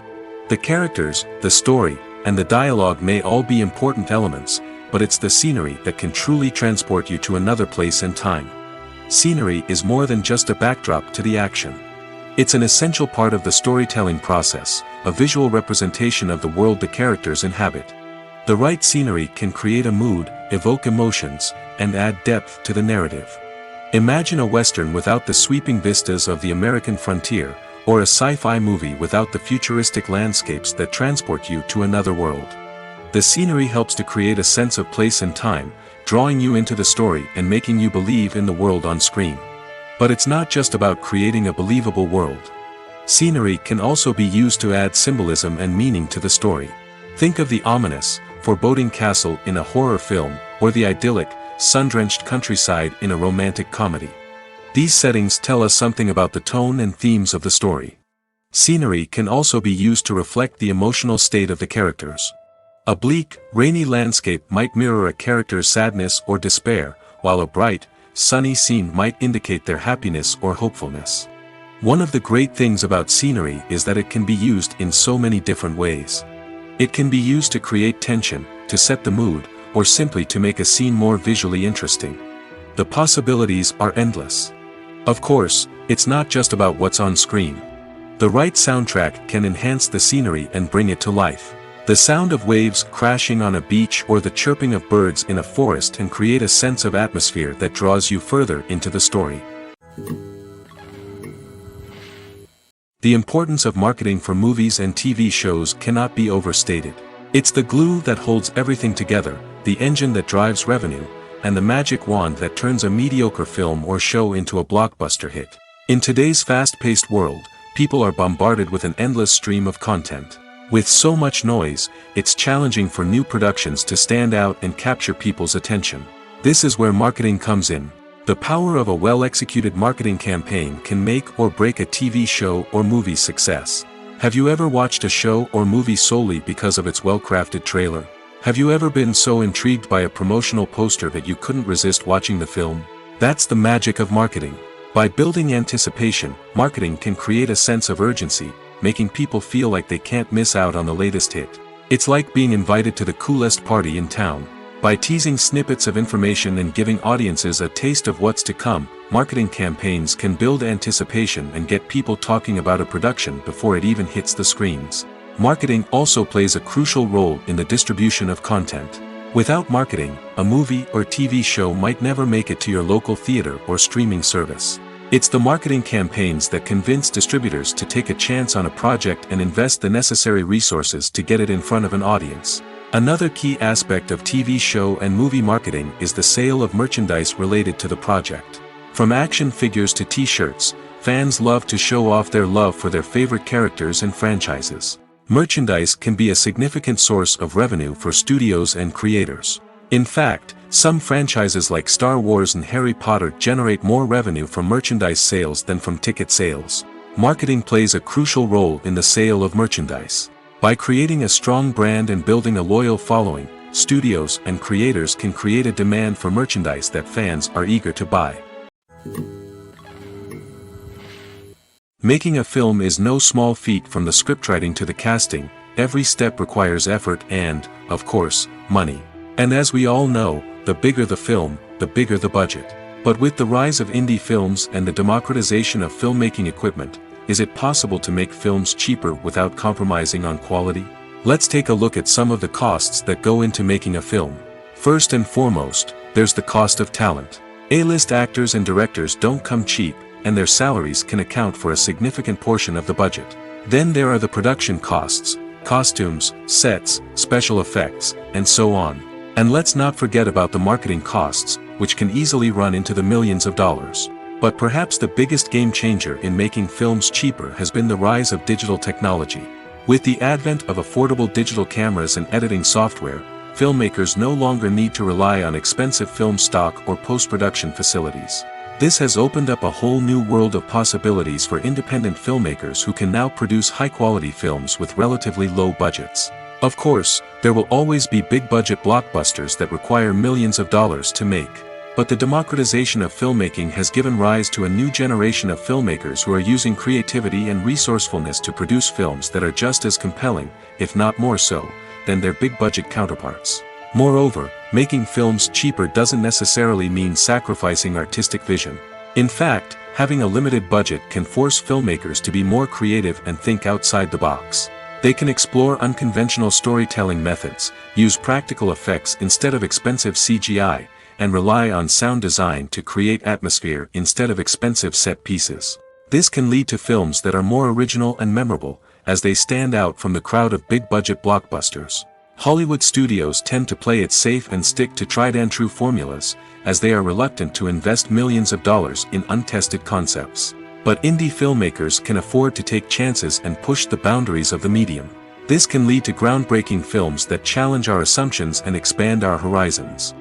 The characters, the story, and the dialogue may all be important elements, but it's the scenery that can truly transport you to another place and time. Scenery is more than just a backdrop to the action. It's an essential part of the storytelling process, a visual representation of the world the characters inhabit. The right scenery can create a mood, evoke emotions, and add depth to the narrative. Imagine a Western without the sweeping vistas of the American frontier, or a sci-fi movie without the futuristic landscapes that transport you to another world. The scenery helps to create a sense of place and time, drawing you into the story and making you believe in the world on screen. But it's not just about creating a believable world. Scenery can also be used to add symbolism and meaning to the story. Think of the ominous, foreboding castle in a horror film, or the idyllic, sun-drenched countryside in a romantic comedy. These settings tell us something about the tone and themes of the story. Scenery can also be used to reflect the emotional state of the characters. A bleak, rainy landscape might mirror a character's sadness or despair, while a bright, sunny scene might indicate their happiness or hopefulness. One of the great things about scenery is that it can be used in so many different ways. It can be used to create tension, to set the mood, or simply to make a scene more visually interesting. The possibilities are endless. Of course, it's not just about what's on screen. The right soundtrack can enhance the scenery and bring it to life. The sound of waves crashing on a beach or the chirping of birds in a forest can create a sense of atmosphere that draws you further into the story. The importance of marketing for movies and TV shows cannot be overstated. It's the glue that holds everything together, the engine that drives revenue, and the magic wand that turns a mediocre film or show into a blockbuster hit. In today's fast-paced world, people are bombarded with an endless stream of content. With so much noise, it's challenging for new productions to stand out and capture people's attention. This is where marketing comes in. The power of a well-executed marketing campaign can make or break a TV show or movie's success. Have you ever watched a show or movie solely because of its well-crafted trailer? Have you ever been so intrigued by a promotional poster that you couldn't resist watching the film? That's the magic of marketing. By building anticipation, marketing can create a sense of urgency, making people feel like they can't miss out on the latest hit. It's like being invited to the coolest party in town. By teasing snippets of information and giving audiences a taste of what's to come, marketing campaigns can build anticipation and get people talking about a production before it even hits the screens. Marketing also plays a crucial role in the distribution of content. Without marketing, a movie or TV show might never make it to your local theater or streaming service. It's the marketing campaigns that convince distributors to take a chance on a project and invest the necessary resources to get it in front of an audience. Another key aspect of TV show and movie marketing is the sale of merchandise related to the project. From action figures to t-shirts, fans love to show off their love for their favorite characters and franchises. Merchandise can be a significant source of revenue for studios and creators. In fact, some franchises like Star Wars and Harry Potter generate more revenue from merchandise sales than from ticket sales. Marketing plays a crucial role in the sale of merchandise. By creating a strong brand and building a loyal following, studios and creators can create a demand for merchandise that fans are eager to buy. Making a film is no small feat. From the scriptwriting to the casting, every step requires effort and, of course, money. And as we all know, the bigger the film, the bigger the budget. But with the rise of indie films and the democratization of filmmaking equipment, is it possible to make films cheaper without compromising on quality? Let's take a look at some of the costs that go into making a film. First and foremost, there's the cost of talent. A-list actors and directors don't come cheap, and their salaries can account for a significant portion of the budget. Then there are the production costs, costumes, sets, special effects, and so on. And let's not forget about the marketing costs, which can easily run into the millions of dollars. But perhaps the biggest game changer in making films cheaper has been the rise of digital technology. With the advent of affordable digital cameras and editing software, filmmakers no longer need to rely on expensive film stock or post-production facilities. This has opened up a whole new world of possibilities for independent filmmakers who can now produce high-quality films with relatively low budgets. Of course, there will always be big-budget blockbusters that require millions of dollars to make. But the democratization of filmmaking has given rise to a new generation of filmmakers who are using creativity and resourcefulness to produce films that are just as compelling, if not more so, than their big-budget counterparts. Moreover, making films cheaper doesn't necessarily mean sacrificing artistic vision. In fact, having a limited budget can force filmmakers to be more creative and think outside the box. They can explore unconventional storytelling methods, use practical effects instead of expensive CGI, and rely on sound design to create atmosphere instead of expensive set pieces. This can lead to films that are more original and memorable, as they stand out from the crowd of big-budget blockbusters. Hollywood studios tend to play it safe and stick to tried-and-true formulas, as they are reluctant to invest millions of dollars in untested concepts. But indie filmmakers can afford to take chances and push the boundaries of the medium. This can lead to groundbreaking films that challenge our assumptions and expand our horizons.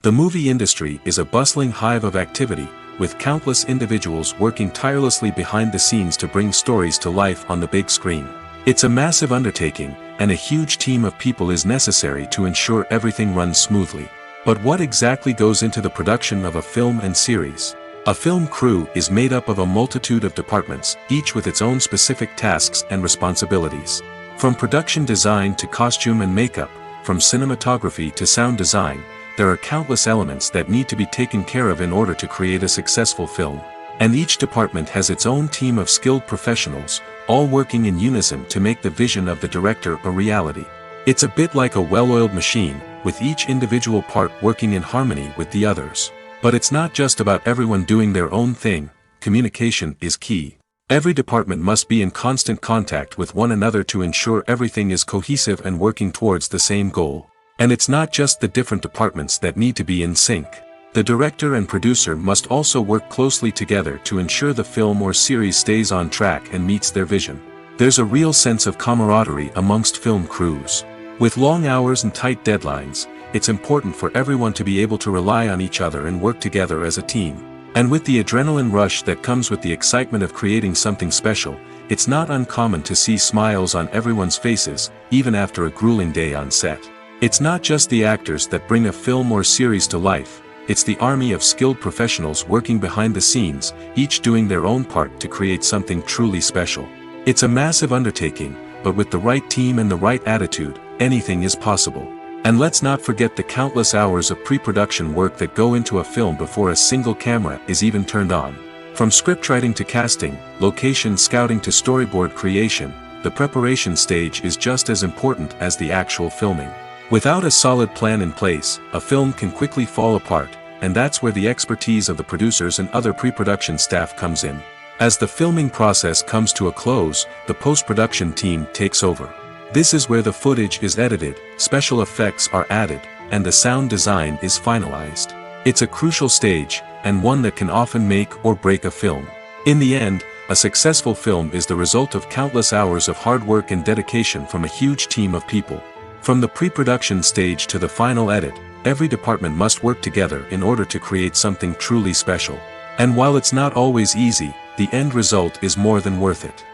The movie industry is a bustling hive of activity, with countless individuals working tirelessly behind the scenes to bring stories to life on the big screen. It's a massive undertaking, and a huge team of people is necessary to ensure everything runs smoothly. But what exactly goes into the production of a film and series? A film crew is made up of a multitude of departments, each with its own specific tasks and responsibilities. From production design to costume and makeup, from cinematography to sound design, there are countless elements that need to be taken care of in order to create a successful film. And each department has its own team of skilled professionals, all working in unison to make the vision of the director a reality. It's a bit like a well-oiled machine, with each individual part working in harmony with the others. But it's not just about everyone doing their own thing. Communication is key. Every department must be in constant contact with one another to ensure everything is cohesive and working towards the same goal. And it's not just the different departments that need to be in sync. The director and producer must also work closely together to ensure the film or series stays on track and meets their vision. There's a real sense of camaraderie amongst film crews. With long hours and tight deadlines, it's important for everyone to be able to rely on each other and work together as a team. And with the adrenaline rush that comes with the excitement of creating something special, it's not uncommon to see smiles on everyone's faces, even after a grueling day on set. It's not just the actors that bring a film or series to life. It's the army of skilled professionals working behind the scenes, each doing their own part to create something truly special. It's a massive undertaking, but with the right team and the right attitude, anything is possible. And let's not forget the countless hours of pre-production work that go into a film before a single camera is even turned on. From scriptwriting to casting, location scouting to storyboard creation, the preparation stage is just as important as the actual filming. Without a solid plan in place, a film can quickly fall apart, and that's where the expertise of the producers and other pre-production staff comes in. As the filming process comes to a close, the post-production team takes over. This is where the footage is edited, special effects are added, and the sound design is finalized. It's a crucial stage, and one that can often make or break a film. In the end, a successful film is the result of countless hours of hard work and dedication from a huge team of people. From the pre-production stage to the final edit, every department must work together in order to create something truly special. And while it's not always easy, the end result is more than worth it.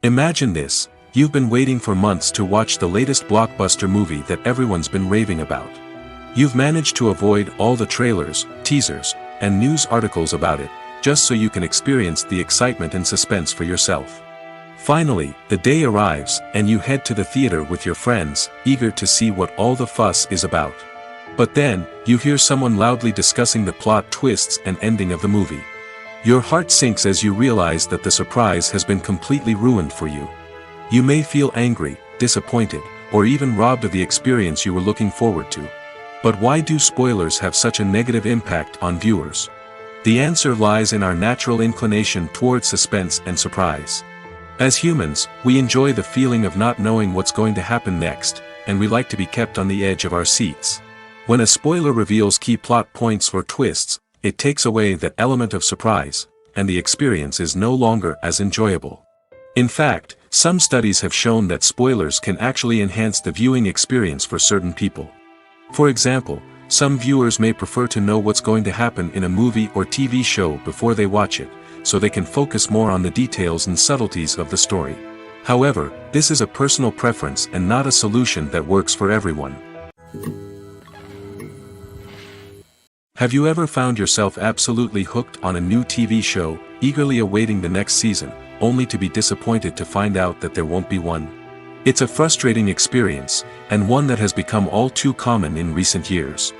Imagine this: you've been waiting for months to watch the latest blockbuster movie that everyone's been raving about. You've managed to avoid all the trailers, teasers, and news articles about it, just so you can experience the excitement and suspense for yourself. Finally, the day arrives, and you head to the theater with your friends, eager to see what all the fuss is about. But then, you hear someone loudly discussing the plot twists and ending of the movie. Your heart sinks as you realize that the surprise has been completely ruined for you. You may feel angry, disappointed, or even robbed of the experience you were looking forward to. But why do spoilers have such a negative impact on viewers? The answer lies in our natural inclination towards suspense and surprise. As humans, we enjoy the feeling of not knowing what's going to happen next, and we like to be kept on the edge of our seats. When a spoiler reveals key plot points or twists, it takes away that element of surprise, and the experience is no longer as enjoyable. In fact, some studies have shown that spoilers can actually enhance the viewing experience for certain people. For example, some viewers may prefer to know what's going to happen in a movie or TV show before they watch it, so they can focus more on the details and subtleties of the story. However, this is a personal preference and not a solution that works for everyone. Have you ever found yourself absolutely hooked on a new TV show, eagerly awaiting the next season, only to be disappointed to find out that there won't be one? It's a frustrating experience, and one that has become all too common in recent years.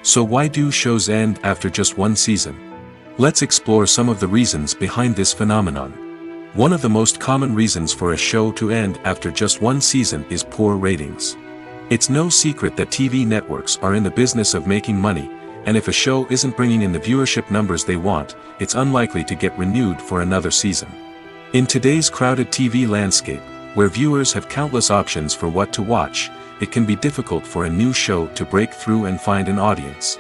So why do shows end after just one season? Let's explore some of the reasons behind this phenomenon. One of the most common reasons for a show to end after just one season is poor ratings. It's no secret that TV networks are in the business of making money, and if a show isn't bringing in the viewership numbers they want, it's unlikely to get renewed for another season. In today's crowded TV landscape, where viewers have countless options for what to watch, it can be difficult for a new show to break through and find an audience.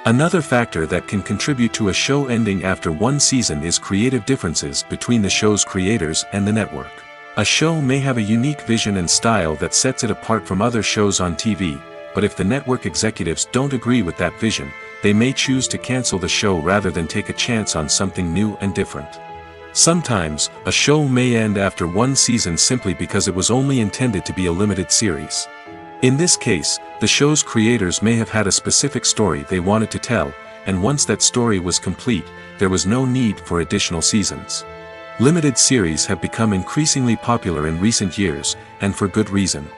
Another factor that can contribute to a show ending after one season is creative differences between the show's creators and the network. A show may have a unique vision and style that sets it apart from other shows on TV, but if the network executives don't agree with that vision, they may choose to cancel the show rather than take a chance on something new and different. Sometimes, a show may end after one season simply because it was only intended to be a limited series. In this case, the show's creators may have had a specific story they wanted to tell, and once that story was complete, there was no need for additional seasons. Limited series have become increasingly popular in recent years, and for good reason.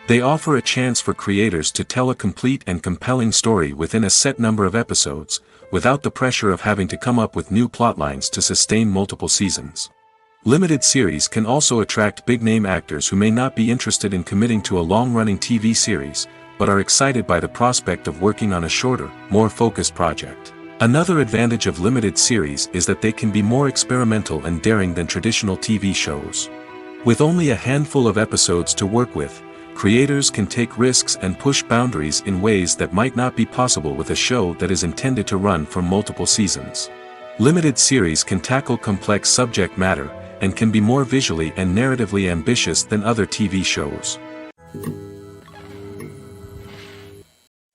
They offer a chance for creators to tell a complete and compelling story within a set number of episodes, without the pressure of having to come up with new plotlines to sustain multiple seasons. Limited series can also attract big-name actors who may not be interested in committing to a long-running TV series, but are excited by the prospect of working on a shorter, more focused project. Another advantage of limited series is that they can be more experimental and daring than traditional TV shows. With only a handful of episodes to work with, creators can take risks and push boundaries in ways that might not be possible with a show that is intended to run for multiple seasons. Limited series can tackle complex subject matter, and can be more visually and narratively ambitious than other TV shows.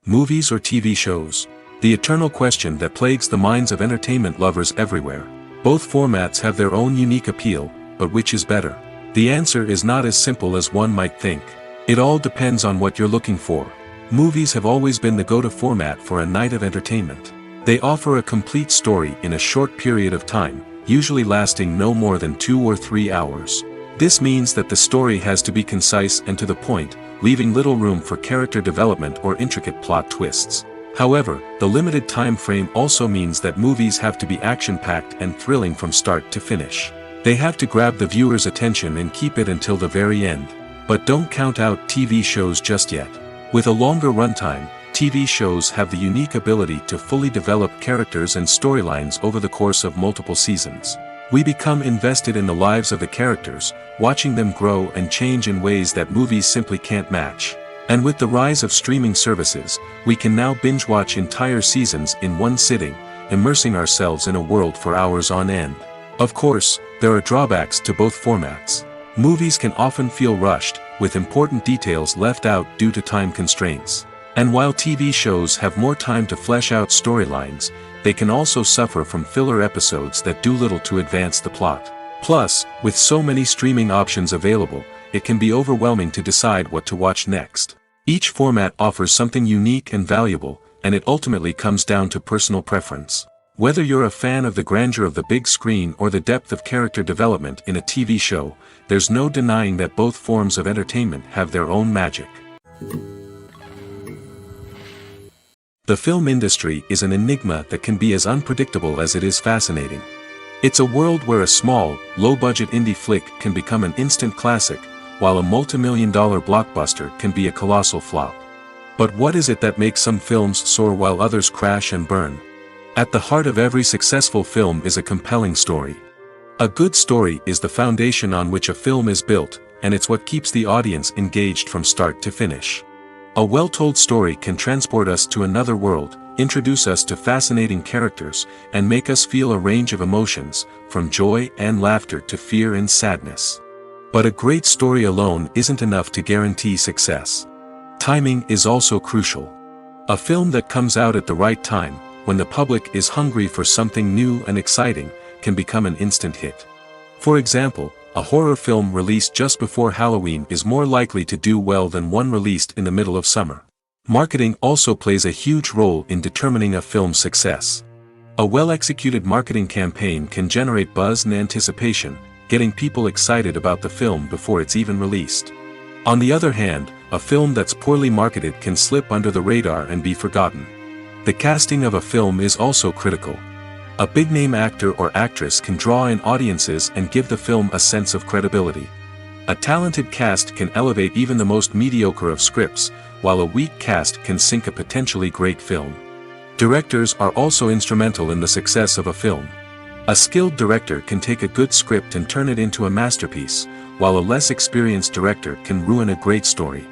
Movies or TV shows? The eternal question that plagues the minds of entertainment lovers everywhere. Both formats have their own unique appeal, but which is better? The answer is not as simple as one might think. It all depends on what you're looking for. Movies have always been the go-to format for a night of entertainment. They offer a complete story in a short period of time, usually lasting no more than 2 or 3 hours. This means that the story has to be concise and to the point, leaving little room for character development or intricate plot twists. However, the limited time frame also means that movies have to be action-packed and thrilling from start to finish. They have to grab the viewer's attention and keep it until the very end. But don't count out TV shows just yet. With a longer runtime, TV shows have the unique ability to fully develop characters and storylines over the course of multiple seasons. We become invested in the lives of the characters, watching them grow and change in ways that movies simply can't match. And with the rise of streaming services, we can now binge-watch entire seasons in one sitting, immersing ourselves in a world for hours on end. Of course, there are drawbacks to both formats. Movies can often feel rushed, with important details left out due to time constraints. And while TV shows have more time to flesh out storylines, they can also suffer from filler episodes that do little to advance the plot. Plus, with so many streaming options available, it can be overwhelming to decide what to watch next. Each format offers something unique and valuable, and it ultimately comes down to personal preference. Whether you're a fan of the grandeur of the big screen or the depth of character development in a TV show, there's no denying that both forms of entertainment have their own magic. The film industry is an enigma that can be as unpredictable as it is fascinating. It's a world where a small, low-budget indie flick can become an instant classic, while a multi-million-dollar blockbuster can be a colossal flop. But what is it that makes some films soar while others crash and burn? At the heart of every successful film is a compelling story. A good story is the foundation on which a film is built, and it's what keeps the audience engaged from start to finish. A well-told story can transport us to another world, introduce us to fascinating characters, and make us feel a range of emotions, from joy and laughter to fear and sadness. But a great story alone isn't enough to guarantee success. Timing is also crucial. A film that comes out at the right time, when the public is hungry for something new and exciting, can become an instant hit. For example, a horror film released just before Halloween is more likely to do well than one released in the middle of summer. Marketing also plays a huge role in determining a film's success. A well-executed marketing campaign can generate buzz and anticipation, getting people excited about the film before it's even released. On the other hand, a film that's poorly marketed can slip under the radar and be forgotten. The casting of a film is also critical. A big-name actor or actress can draw in audiences and give the film a sense of credibility. A talented cast can elevate even the most mediocre of scripts, while a weak cast can sink a potentially great film. Directors are also instrumental in the success of a film. A skilled director can take a good script and turn it into a masterpiece, while a less experienced director can ruin a great story.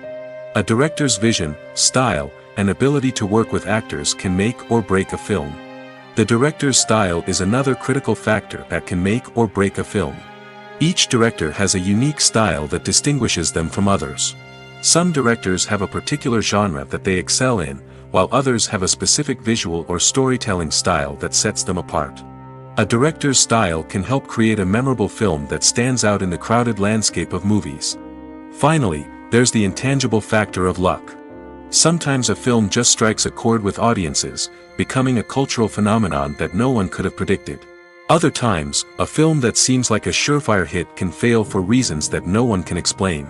A director's vision, style, and ability to work with actors can make or break a film. The director's style is another critical factor that can make or break a film. Each director has a unique style that distinguishes them from others. Some directors have a particular genre that they excel in, while others have a specific visual or storytelling style that sets them apart. A director's style can help create a memorable film that stands out in the crowded landscape of movies. Finally, there's the intangible factor of luck. Sometimes a film just strikes a chord with audiences, becoming a cultural phenomenon that no one could have predicted. Other times, a film that seems like a surefire hit can fail for reasons that no one can explain.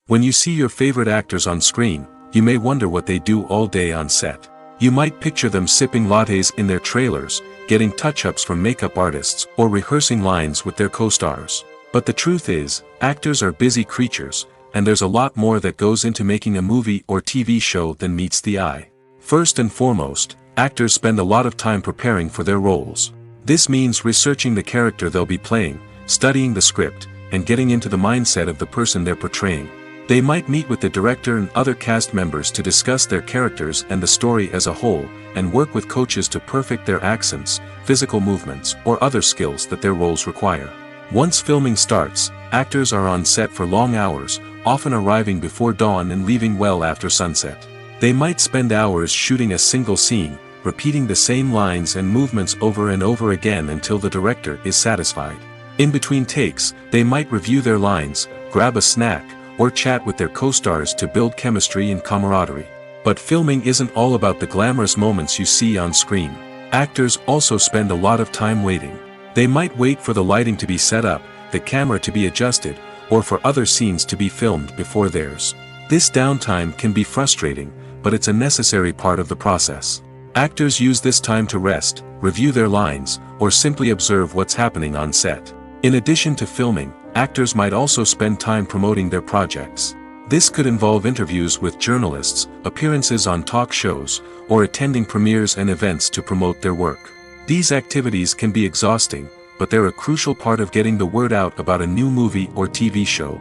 When you see your favorite actors on screen, you may wonder what they do all day on set. You might picture them sipping lattes in their trailers, getting touch-ups from makeup artists, or rehearsing lines with their co-stars. But the truth is, actors are busy creatures, and there's a lot more that goes into making a movie or TV show than meets the eye. First and foremost, actors spend a lot of time preparing for their roles. This means researching the character they'll be playing, studying the script, and getting into the mindset of the person they're portraying. They might meet with the director and other cast members to discuss their characters and the story as a whole, and work with coaches to perfect their accents, physical movements, or other skills that their roles require. Once filming starts, actors are on set for long hours, often arriving before dawn and leaving well after sunset. They might spend hours shooting a single scene, repeating the same lines and movements over and over again until the director is satisfied. In between takes, they might review their lines, grab a snack, or chat with their co-stars to build chemistry and camaraderie. But filming isn't all about the glamorous moments you see on screen. Actors also spend a lot of time waiting. They might wait for the lighting to be set up, the camera to be adjusted, or for other scenes to be filmed before theirs. This downtime can be frustrating, but it's a necessary part of the process. Actors use this time to rest, review their lines, or simply observe what's happening on set. In addition to filming, actors might also spend time promoting their projects. This could involve interviews with journalists, appearances on talk shows, or attending premieres and events to promote their work. These activities can be exhausting, but they're a crucial part of getting the word out about a new movie or TV show.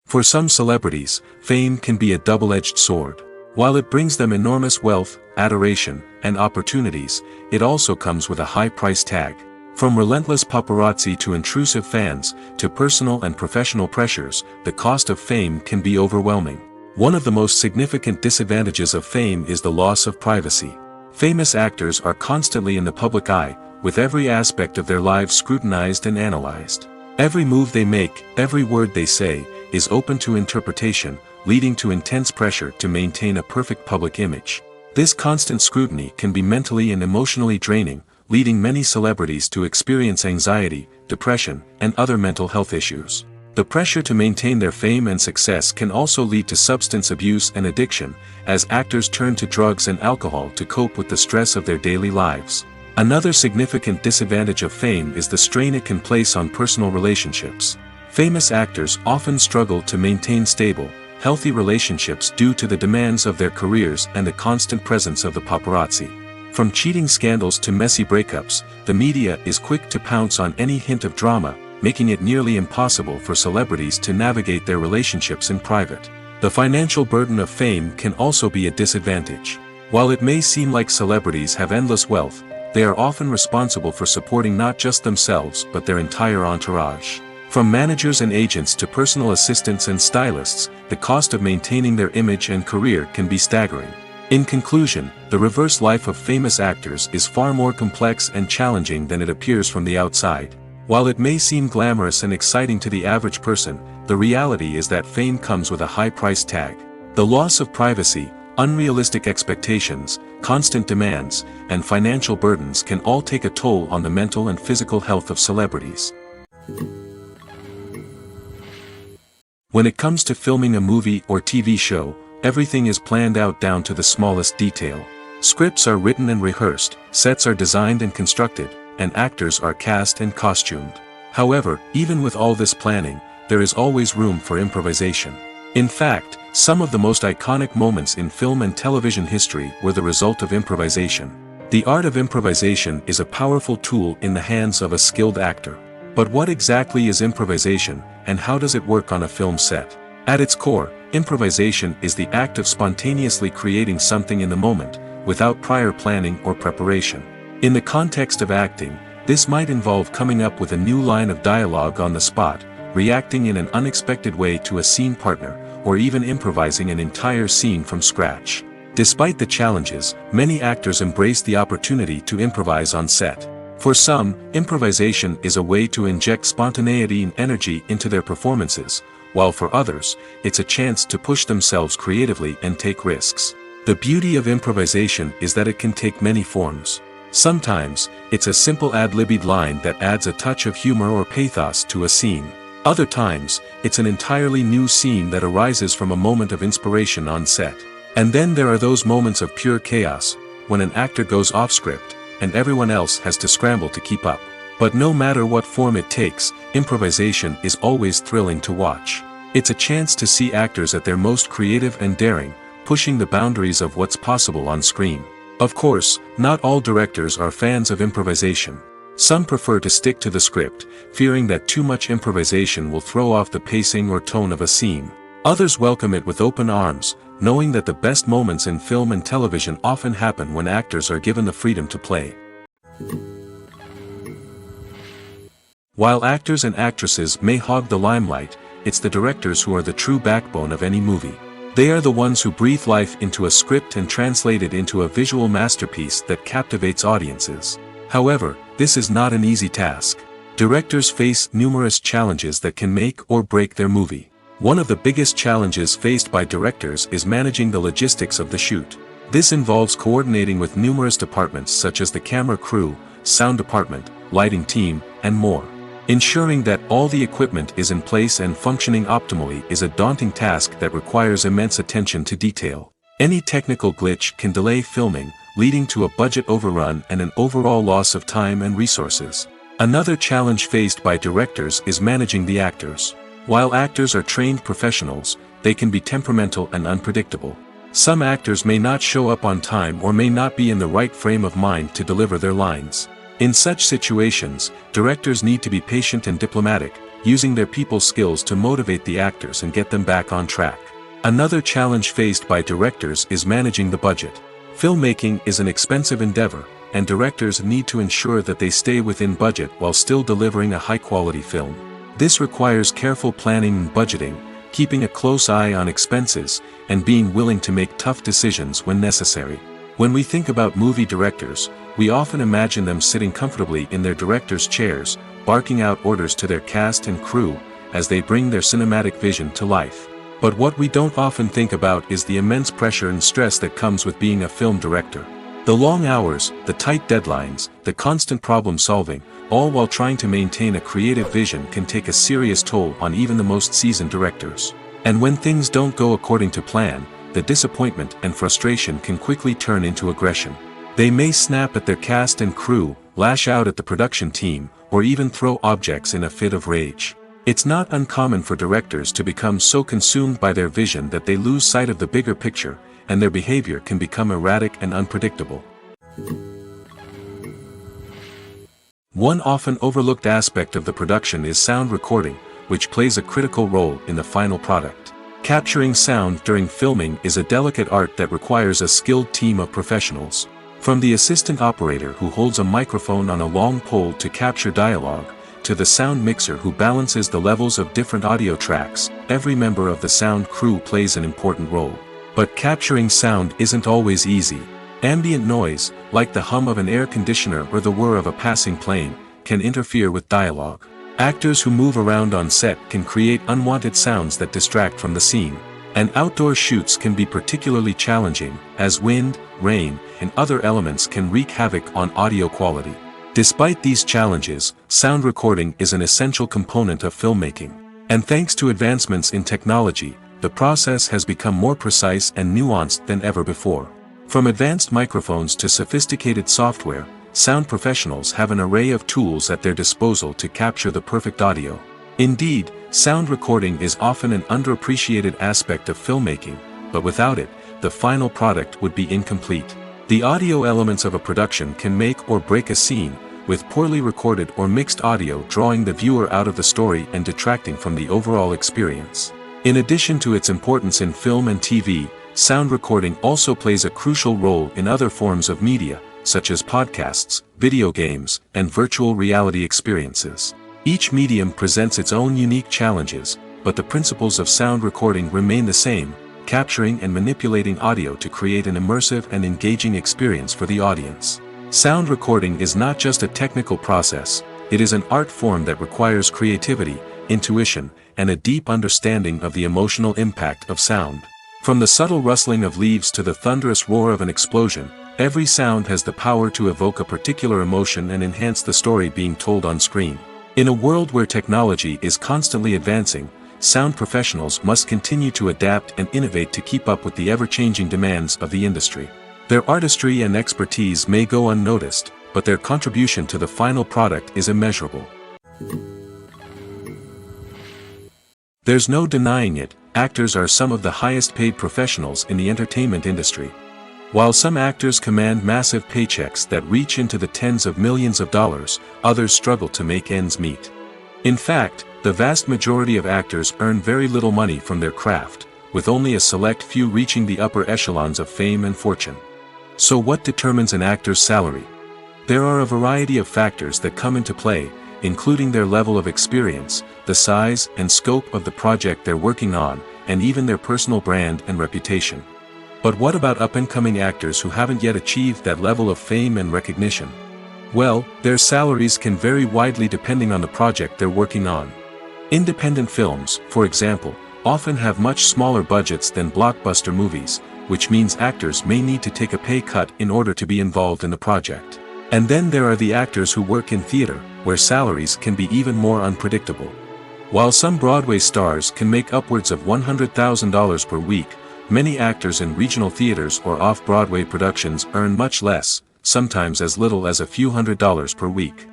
For some celebrities, fame can be a double-edged sword. While it brings them enormous wealth, adoration, and opportunities, it also comes with a high price tag. From relentless paparazzi to intrusive fans, to personal and professional pressures, the cost of fame can be overwhelming. One of the most significant disadvantages of fame is the loss of privacy. Famous actors are constantly in the public eye, with every aspect of their lives scrutinized and analyzed. Every move they make, every word they say, is open to interpretation, leading to intense pressure to maintain a perfect public image. This constant scrutiny can be mentally and emotionally draining, leading many celebrities to experience anxiety, depression, and other mental health issues. The pressure to maintain their fame and success can also lead to substance abuse and addiction, as actors turn to drugs and alcohol to cope with the stress of their daily lives. Another significant disadvantage of fame is the strain it can place on personal relationships. Famous actors often struggle to maintain stable, healthy relationships due to the demands of their careers and the constant presence of the paparazzi. From cheating scandals to messy breakups, the media is quick to pounce on any hint of drama, making it nearly impossible for celebrities to navigate their relationships in private. The financial burden of fame can also be a disadvantage. While it may seem like celebrities have endless wealth, they are often responsible for supporting not just themselves but their entire entourage. From managers and agents to personal assistants and stylists, the cost of maintaining their image and career can be staggering. In conclusion, the reverse life of famous actors is far more complex and challenging than it appears from the outside. While it may seem glamorous and exciting to the average person, the reality is that fame comes with a high price tag. The loss of privacy, unrealistic expectations, constant demands, and financial burdens can all take a toll on the mental and physical health of celebrities. When it comes to filming a movie or TV show, everything is planned out down to the smallest detail. Scripts are written and rehearsed, sets are designed and constructed, and actors are cast and costumed. However, even with all this planning, there is always room for improvisation. In fact, some of the most iconic moments in film and television history were the result of improvisation. The art of improvisation is a powerful tool in the hands of a skilled actor. But what exactly is improvisation, and how does it work on a film set? At its core, improvisation is the act of spontaneously creating something in the moment, without prior planning or preparation. In the context of acting, this might involve coming up with a new line of dialogue on the spot, reacting in an unexpected way to a scene partner, or even improvising an entire scene from scratch. Despite the challenges, many actors embrace the opportunity to improvise on set. For some, improvisation is a way to inject spontaneity and energy into their performances, while for others, it's a chance to push themselves creatively and take risks. The beauty of improvisation is that it can take many forms. Sometimes, it's a simple ad-libbed line that adds a touch of humor or pathos to a scene. Other times, it's an entirely new scene that arises from a moment of inspiration on set. And then there are those moments of pure chaos, when an actor goes off script, and everyone else has to scramble to keep up. But no matter what form it takes, improvisation is always thrilling to watch. It's a chance to see actors at their most creative and daring, pushing the boundaries of what's possible on screen. Of course, not all directors are fans of improvisation. Some prefer to stick to the script, fearing that too much improvisation will throw off the pacing or tone of a scene. Others welcome it with open arms, knowing that the best moments in film and television often happen when actors are given the freedom to play. While actors and actresses may hog the limelight, it's the directors who are the true backbone of any movie. They are the ones who breathe life into a script and translate it into a visual masterpiece that captivates audiences. However, this is not an easy task. Directors face numerous challenges that can make or break their movie. One of the biggest challenges faced by directors is managing the logistics of the shoot. This involves coordinating with numerous departments such as the camera crew, sound department, lighting team, and more. Ensuring that all the equipment is in place and functioning optimally is a daunting task that requires immense attention to detail. Any technical glitch can delay filming, leading to a budget overrun and an overall loss of time and resources. Another challenge faced by directors is managing the actors. While actors are trained professionals, they can be temperamental and unpredictable. Some actors may not show up on time or may not be in the right frame of mind to deliver their lines. In such situations, directors need to be patient and diplomatic, using their people skills to motivate the actors and get them back on track. Another challenge faced by directors is managing the budget. Filmmaking is an expensive endeavor, and directors need to ensure that they stay within budget while still delivering a high-quality film. This requires careful planning and budgeting, keeping a close eye on expenses, and being willing to make tough decisions when necessary. When we think about movie directors, we often imagine them sitting comfortably in their director's chairs, barking out orders to their cast and crew, as they bring their cinematic vision to life. But what we don't often think about is the immense pressure and stress that comes with being a film director. The long hours, the tight deadlines, the constant problem solving, all while trying to maintain a creative vision can take a serious toll on even the most seasoned directors. And when things don't go according to plan, the disappointment and frustration can quickly turn into aggression. They may snap at their cast and crew, lash out at the production team, or even throw objects in a fit of rage. It's not uncommon for directors to become so consumed by their vision that they lose sight of the bigger picture, and their behavior can become erratic and unpredictable. One often overlooked aspect of the production is sound recording, which plays a critical role in the final product. Capturing sound during filming is a delicate art that requires a skilled team of professionals. From the assistant operator who holds a microphone on a long pole to capture dialogue, to the sound mixer who balances the levels of different audio tracks, every member of the sound crew plays an important role. But capturing sound isn't always easy. Ambient noise, like the hum of an air conditioner or the whir of a passing plane, can interfere with dialogue. Actors who move around on set can create unwanted sounds that distract from the scene. And outdoor shoots can be particularly challenging, as wind, rain, and other elements can wreak havoc on audio quality. Despite these challenges, sound recording is an essential component of filmmaking. And thanks to advancements in technology, the process has become more precise and nuanced than ever before. From advanced microphones to sophisticated software, sound professionals have an array of tools at their disposal to capture the perfect audio. Indeed, sound recording is often an underappreciated aspect of filmmaking, but without it, the final product would be incomplete. The audio elements of a production can make or break a scene, with poorly recorded or mixed audio drawing the viewer out of the story and detracting from the overall experience. In addition to its importance in film and TV, sound recording also plays a crucial role in other forms of media, such as podcasts, video games, and virtual reality experiences. Each medium presents its own unique challenges, but the principles of sound recording remain the same, capturing and manipulating audio to create an immersive and engaging experience for the audience. Sound recording is not just a technical process, it is an art form that requires creativity, intuition, and a deep understanding of the emotional impact of sound. From the subtle rustling of leaves to the thunderous roar of an explosion, every sound has the power to evoke a particular emotion and enhance the story being told on screen. In a world where technology is constantly advancing, sound professionals must continue to adapt and innovate to keep up with the ever-changing demands of the industry. Their artistry and expertise may go unnoticed, but their contribution to the final product is immeasurable. There's no denying it, actors are some of the highest-paid professionals in the entertainment industry. While some actors command massive paychecks that reach into the tens of millions of dollars, others struggle to make ends meet. In fact, the vast majority of actors earn very little money from their craft, with only a select few reaching the upper echelons of fame and fortune. So what determines an actor's salary? There are a variety of factors that come into play, including their level of experience, the size and scope of the project they're working on, and even their personal brand and reputation. But what about up-and-coming actors who haven't yet achieved that level of fame and recognition? Well, their salaries can vary widely depending on the project they're working on. Independent films, for example, often have much smaller budgets than blockbuster movies, which means actors may need to take a pay cut in order to be involved in the project. And then there are the actors who work in theater, where salaries can be even more unpredictable. While some Broadway stars can make upwards of $100,000 per week, many actors in regional theaters or off-Broadway productions earn much less, sometimes as little as a few $100s per week.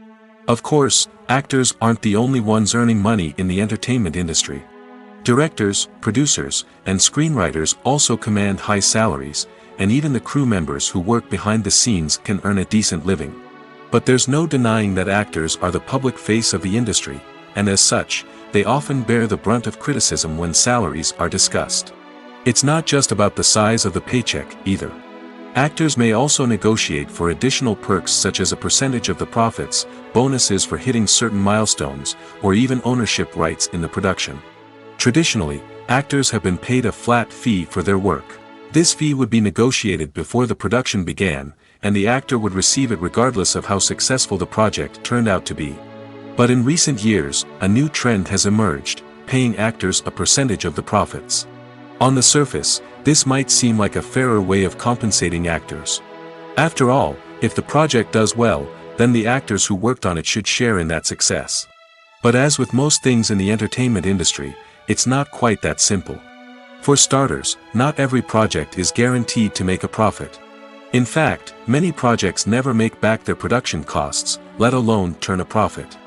Of course, actors aren't the only ones earning money in the entertainment industry. Directors, producers, and screenwriters also command high salaries, and even the crew members who work behind the scenes can earn a decent living. But there's no denying that actors are the public face of the industry, and as such, they often bear the brunt of criticism when salaries are discussed. It's not just about the size of the paycheck, either. Actors may also negotiate for additional perks such as a percentage of the profits, bonuses for hitting certain milestones, or even ownership rights in the production. Traditionally, actors have been paid a flat fee for their work. This fee would be negotiated before the production began, and the actor would receive it regardless of how successful the project turned out to be. But in recent years, a new trend has emerged, paying actors a percentage of the profits. On the surface, this might seem like a fairer way of compensating actors. After all, if the project does well, then the actors who worked on it should share in that success. But as with most things in the entertainment industry, it's not quite that simple. For starters, not every project is guaranteed to make a profit. In fact, many projects never make back their production costs, let alone turn a profit.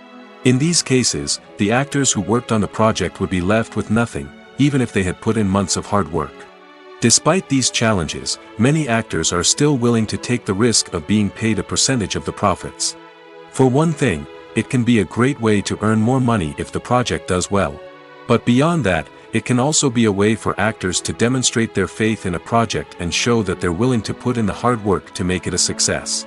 In these cases, the actors who worked on the project would be left with nothing, even if they had put in months of hard work. Despite these challenges, many actors are still willing to take the risk of being paid a percentage of the profits. For one thing, it can be a great way to earn more money if the project does well. But beyond that, it can also be a way for actors to demonstrate their faith in a project and show that they're willing to put in the hard work to make it a success.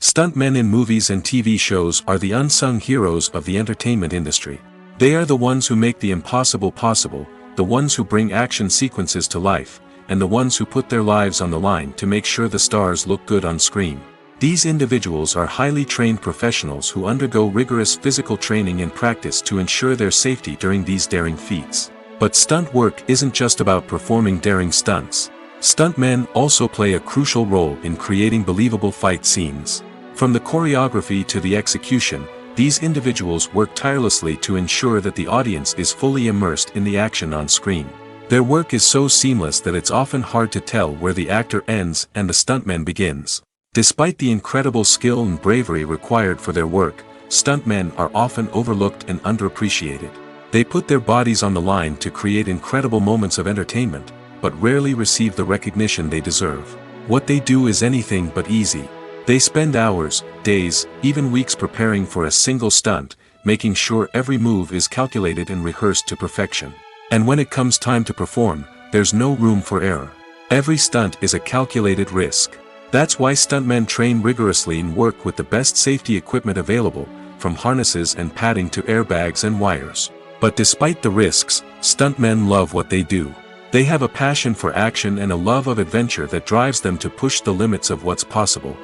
Stuntmen in movies and TV shows are the unsung heroes of the entertainment industry. They are the ones who make the impossible possible, the ones who bring action sequences to life, and the ones who put their lives on the line to make sure the stars look good on screen. These individuals are highly trained professionals who undergo rigorous physical training and practice to ensure their safety during these daring feats. But stunt work isn't just about performing daring stunts. Stuntmen also play a crucial role in creating believable fight scenes. From the choreography to the execution, these individuals work tirelessly to ensure that the audience is fully immersed in the action on screen. Their work is so seamless that it's often hard to tell where the actor ends and the stuntman begins. Despite the incredible skill and bravery required for their work, stuntmen are often overlooked and underappreciated. They put their bodies on the line to create incredible moments of entertainment, but rarely receive the recognition they deserve. What they do is anything but easy. They spend hours, days, even weeks preparing for a single stunt, making sure every move is calculated and rehearsed to perfection. And when it comes time to perform, there's no room for error. Every stunt is a calculated risk. That's why stuntmen train rigorously and work with the best safety equipment available, from harnesses and padding to airbags and wires. But despite the risks, stuntmen love what they do. They have a passion for action and a love of adventure that drives them to push the limits of what's possible.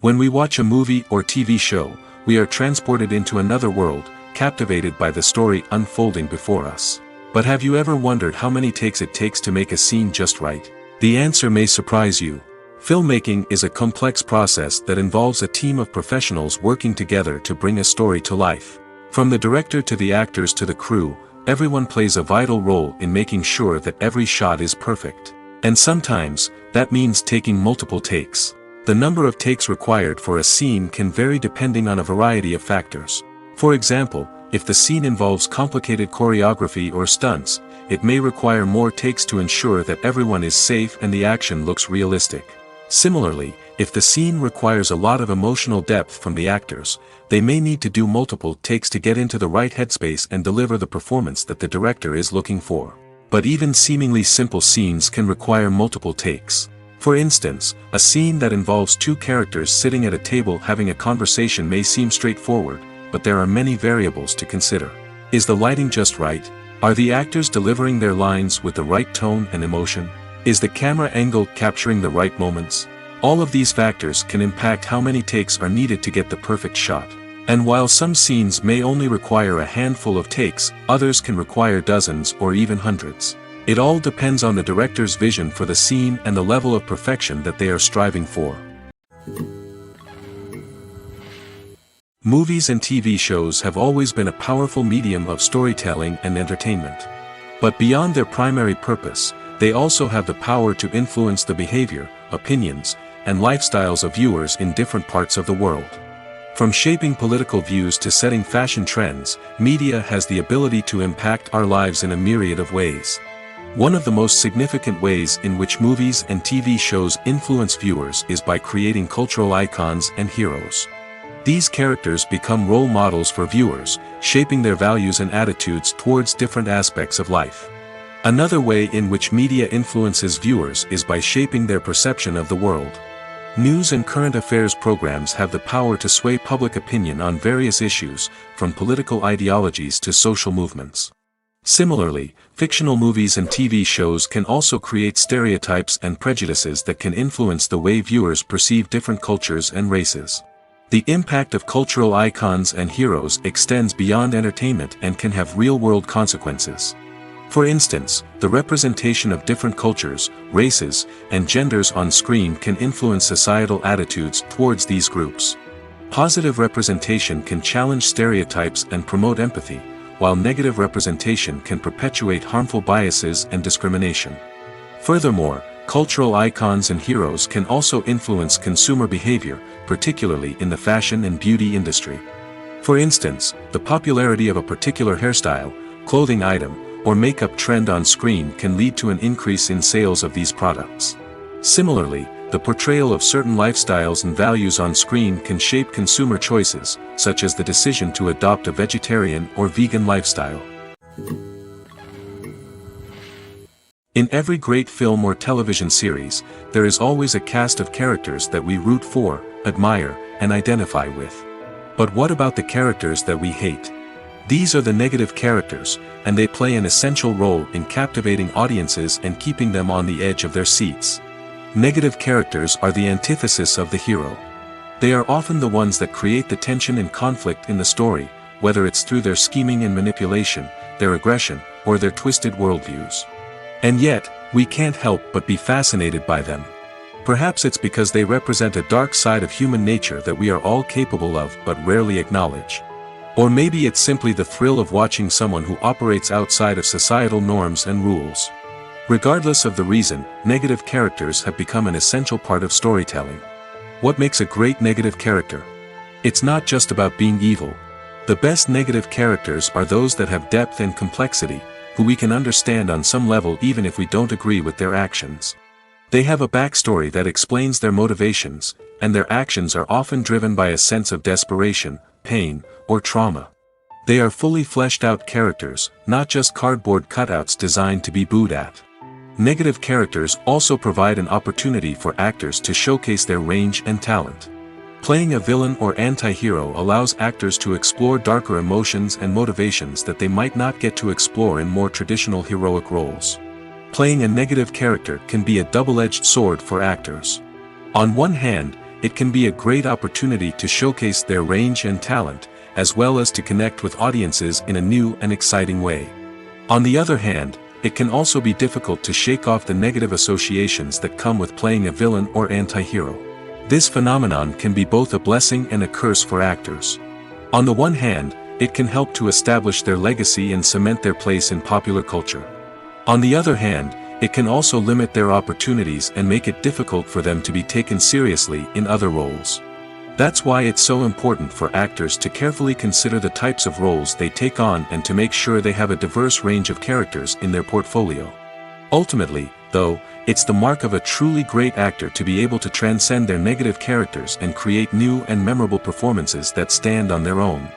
When we watch a movie or TV show, we are transported into another world, captivated by the story unfolding before us. But have you ever wondered how many takes it takes to make a scene just right? The answer may surprise you. Filmmaking is a complex process that involves a team of professionals working together to bring a story to life. From the director to the actors to the crew, everyone plays a vital role in making sure that every shot is perfect. And sometimes, that means taking multiple takes. The number of takes required for a scene can vary depending on a variety of factors. For example, if the scene involves complicated choreography or stunts, it may require more takes to ensure that everyone is safe and the action looks realistic. Similarly, if the scene requires a lot of emotional depth from the actors, they may need to do multiple takes to get into the right headspace and deliver the performance that the director is looking for. But even seemingly simple scenes can require multiple takes. For instance, a scene that involves two characters sitting at a table having a conversation may seem straightforward, but there are many variables to consider. Is the lighting just right? Are the actors delivering their lines with the right tone and emotion? Is the camera angle capturing the right moments? All of these factors can impact how many takes are needed to get the perfect shot. And while some scenes may only require a handful of takes, others can require dozens or even hundreds. It all depends on the director's vision for the scene and the level of perfection that they are striving for. Movies and TV shows have always been a powerful medium of storytelling and entertainment. But beyond their primary purpose, they also have the power to influence the behavior, opinions, and lifestyles of viewers in different parts of the world. From shaping political views to setting fashion trends, media has the ability to impact our lives in a myriad of ways. One of the most significant ways in which movies and TV shows influence viewers is by creating cultural icons and heroes. These characters become role models for viewers, shaping their values and attitudes towards different aspects of life. Another way in which media influences viewers is by shaping their perception of the world. News and current affairs programs have the power to sway public opinion on various issues, from political ideologies to social movements. Similarly, fictional movies and TV shows can also create stereotypes and prejudices that can influence the way viewers perceive different cultures and races. The impact of cultural icons and heroes extends beyond entertainment and can have real-world consequences. For instance, the representation of different cultures, races, and genders on screen can influence societal attitudes towards these groups. Positive representation can challenge stereotypes and promote empathy, while negative representation can perpetuate harmful biases and discrimination. Furthermore, cultural icons and heroes can also influence consumer behavior, particularly in the fashion and beauty industry. For instance, the popularity of a particular hairstyle, clothing item, or makeup trend on screen can lead to an increase in sales of these products. Similarly, the portrayal of certain lifestyles and values on screen can shape consumer choices, such as the decision to adopt a vegetarian or vegan lifestyle. In every great film or television series, there is always a cast of characters that we root for, admire, and identify with. But what about the characters that we hate? These are the negative characters, and they play an essential role in captivating audiences and keeping them on the edge of their seats. Negative characters are the antithesis of the hero. They are often the ones that create the tension and conflict in the story, whether it's through their scheming and manipulation, their aggression, or their twisted worldviews. And yet, we can't help but be fascinated by them. Perhaps it's because they represent a dark side of human nature that we are all capable of but rarely acknowledge. Or maybe it's simply the thrill of watching someone who operates outside of societal norms and rules. Regardless of the reason, negative characters have become an essential part of storytelling. What makes a great negative character? It's not just about being evil. The best negative characters are those that have depth and complexity, who we can understand on some level even if we don't agree with their actions. They have a backstory that explains their motivations, and their actions are often driven by a sense of desperation, pain, or trauma. They are fully fleshed out characters, not just cardboard cutouts designed to be booed at. Negative characters also provide an opportunity for actors to showcase their range and talent. Playing a villain or anti-hero allows actors to explore darker emotions and motivations that they might not get to explore in more traditional heroic roles. Playing a negative character can be a double-edged sword for actors. On one hand, it can be a great opportunity to showcase their range and talent, as well as to connect with audiences in a new and exciting way. On the other hand, it can also be difficult to shake off the negative associations that come with playing a villain or anti-hero. This phenomenon can be both a blessing and a curse for actors. On the one hand, it can help to establish their legacy and cement their place in popular culture. On the other hand, it can also limit their opportunities and make it difficult for them to be taken seriously in other roles. That's why it's so important for actors to carefully consider the types of roles they take on and to make sure they have a diverse range of characters in their portfolio. Ultimately, though, it's the mark of a truly great actor to be able to transcend their negative characters and create new and memorable performances that stand on their own.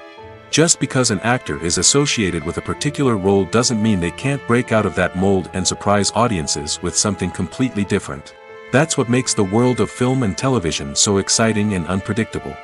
Just because an actor is associated with a particular role doesn't mean they can't break out of that mold and surprise audiences with something completely different. That's what makes the world of film and television so exciting and unpredictable.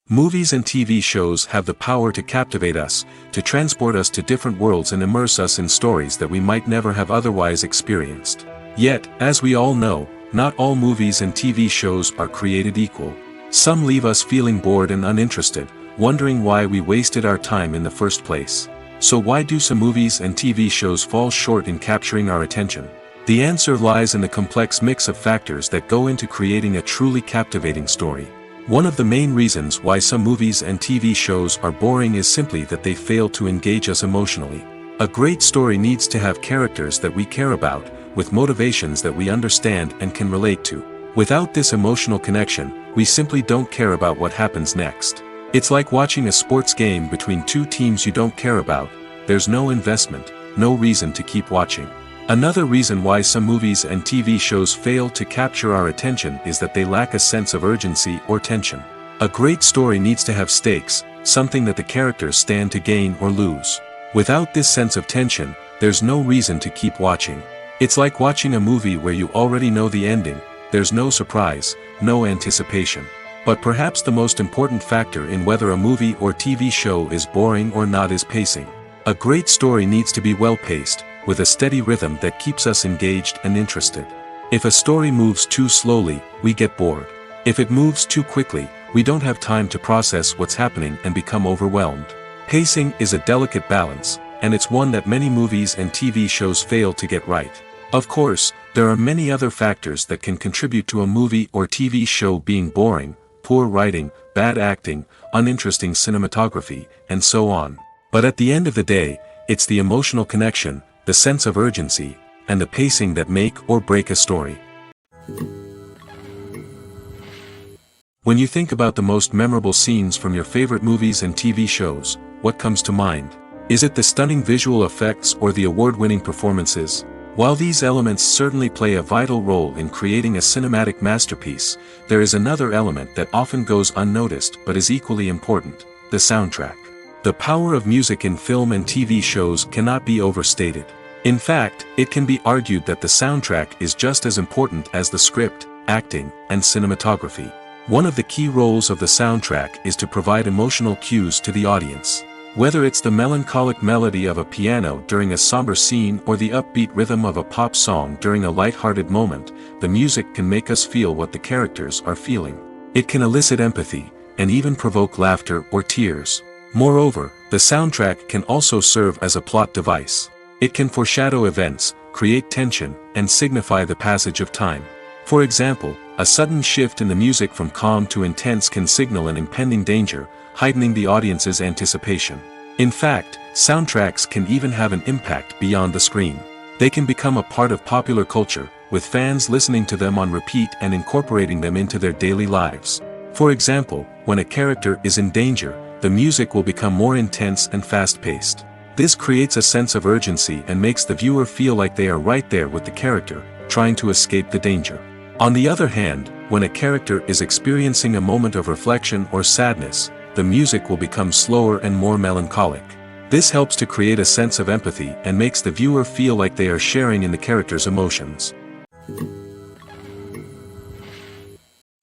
Movies and TV shows have the power to captivate us, to transport us to different worlds and immerse us in stories that we might never have otherwise experienced. Yet, as we all know, not all movies and TV shows are created equal. Some leave us feeling bored and uninterested, wondering why we wasted our time in the first place. So why do some movies and TV shows fall short in capturing our attention? The answer lies in the complex mix of factors that go into creating a truly captivating story. One of the main reasons why some movies and TV shows are boring is simply that they fail to engage us emotionally. A great story needs to have characters that we care about, with motivations that we understand and can relate to. Without this emotional connection, we simply don't care about what happens next. It's like watching a sports game between two teams you don't care about. There's no investment, no reason to keep watching. Another reason why some movies and TV shows fail to capture our attention is that they lack a sense of urgency or tension. A great story needs to have stakes, something that the characters stand to gain or lose. Without this sense of tension, there's no reason to keep watching. It's like watching a movie where you already know the ending. There's no surprise, no anticipation. But perhaps the most important factor in whether a movie or TV show is boring or not is pacing. A great story needs to be well-paced, with a steady rhythm that keeps us engaged and interested. If a story moves too slowly, we get bored. If it moves too quickly, we don't have time to process what's happening and become overwhelmed. Pacing is a delicate balance, and it's one that many movies and TV shows fail to get right. Of course, there are many other factors that can contribute to a movie or TV show being boring: poor writing, bad acting, uninteresting cinematography, and so on. But at the end of the day, it's the emotional connection, the sense of urgency, and the pacing that make or break a story. When you think about the most memorable scenes from your favorite movies and TV shows, what comes to mind? Is it the stunning visual effects or the award-winning performances? While these elements certainly play a vital role in creating a cinematic masterpiece, there is another element that often goes unnoticed but is equally important: the soundtrack. The power of music in film and TV shows cannot be overstated. In fact, it can be argued that the soundtrack is just as important as the script, acting, and cinematography. One of the key roles of the soundtrack is to provide emotional cues to the audience. Whether it's the melancholic melody of a piano during a somber scene or the upbeat rhythm of a pop song during a light-hearted moment, the music can make us feel what the characters are feeling. It can elicit empathy, and even provoke laughter or tears. Moreover, the soundtrack can also serve as a plot device. It can foreshadow events, create tension, and signify the passage of time. For example, a sudden shift in the music from calm to intense can signal an impending danger, heightening the audience's anticipation. In fact, soundtracks can even have an impact beyond the screen. They can become a part of popular culture, with fans listening to them on repeat and incorporating them into their daily lives. For example, when a character is in danger, the music will become more intense and fast-paced. This creates a sense of urgency and makes the viewer feel like they are right there with the character, trying to escape the danger. On the other hand, when a character is experiencing a moment of reflection or sadness, the music will become slower and more melancholic. This helps to create a sense of empathy and makes the viewer feel like they are sharing in the character's emotions.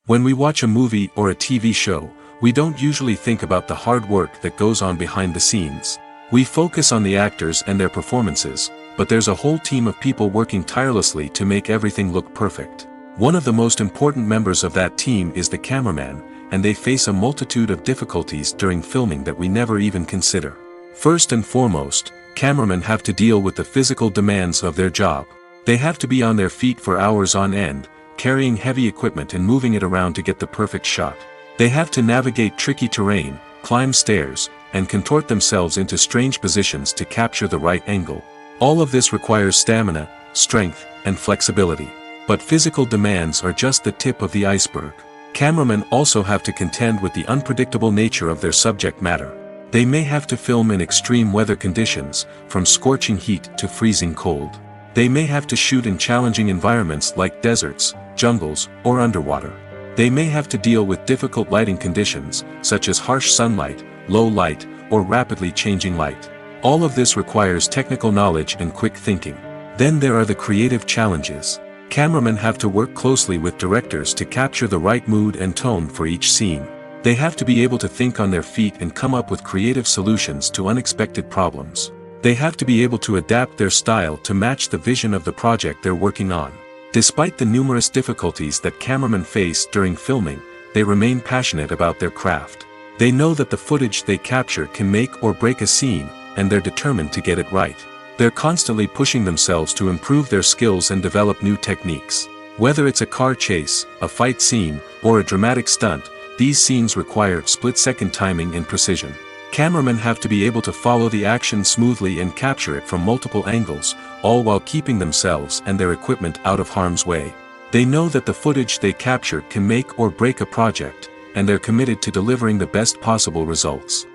When we watch a movie or a TV show, we don't usually think about the hard work that goes on behind the scenes. We focus on the actors and their performances, but there's a whole team of people working tirelessly to make everything look perfect. One of the most important members of that team is the cameraman, and they face a multitude of difficulties during filming that we never even consider. First and foremost, cameramen have to deal with the physical demands of their job. They have to be on their feet for hours on end, carrying heavy equipment and moving it around to get the perfect shot. They have to navigate tricky terrain, climb stairs, and contort themselves into strange positions to capture the right angle. All of this requires stamina, strength, and flexibility. But physical demands are just the tip of the iceberg. Cameramen also have to contend with the unpredictable nature of their subject matter. They may have to film in extreme weather conditions, from scorching heat to freezing cold. They may have to shoot in challenging environments like deserts, jungles, or underwater. They may have to deal with difficult lighting conditions, such as harsh sunlight, low light, or rapidly changing light. All of this requires technical knowledge and quick thinking. Then there are the creative challenges. Cameramen have to work closely with directors to capture the right mood and tone for each scene. They have to be able to think on their feet and come up with creative solutions to unexpected problems. They have to be able to adapt their style to match the vision of the project they're working on. Despite the numerous difficulties that cameramen face during filming, they remain passionate about their craft. They know that the footage they capture can make or break a scene, and they're determined to get it right. They're constantly pushing themselves to improve their skills and develop new techniques. Whether it's a car chase, a fight scene, or a dramatic stunt, these scenes require split-second timing and precision. Cameramen have to be able to follow the action smoothly and capture it from multiple angles, all while keeping themselves and their equipment out of harm's way. They know that the footage they capture can make or break a project, and they're committed to delivering the best possible results.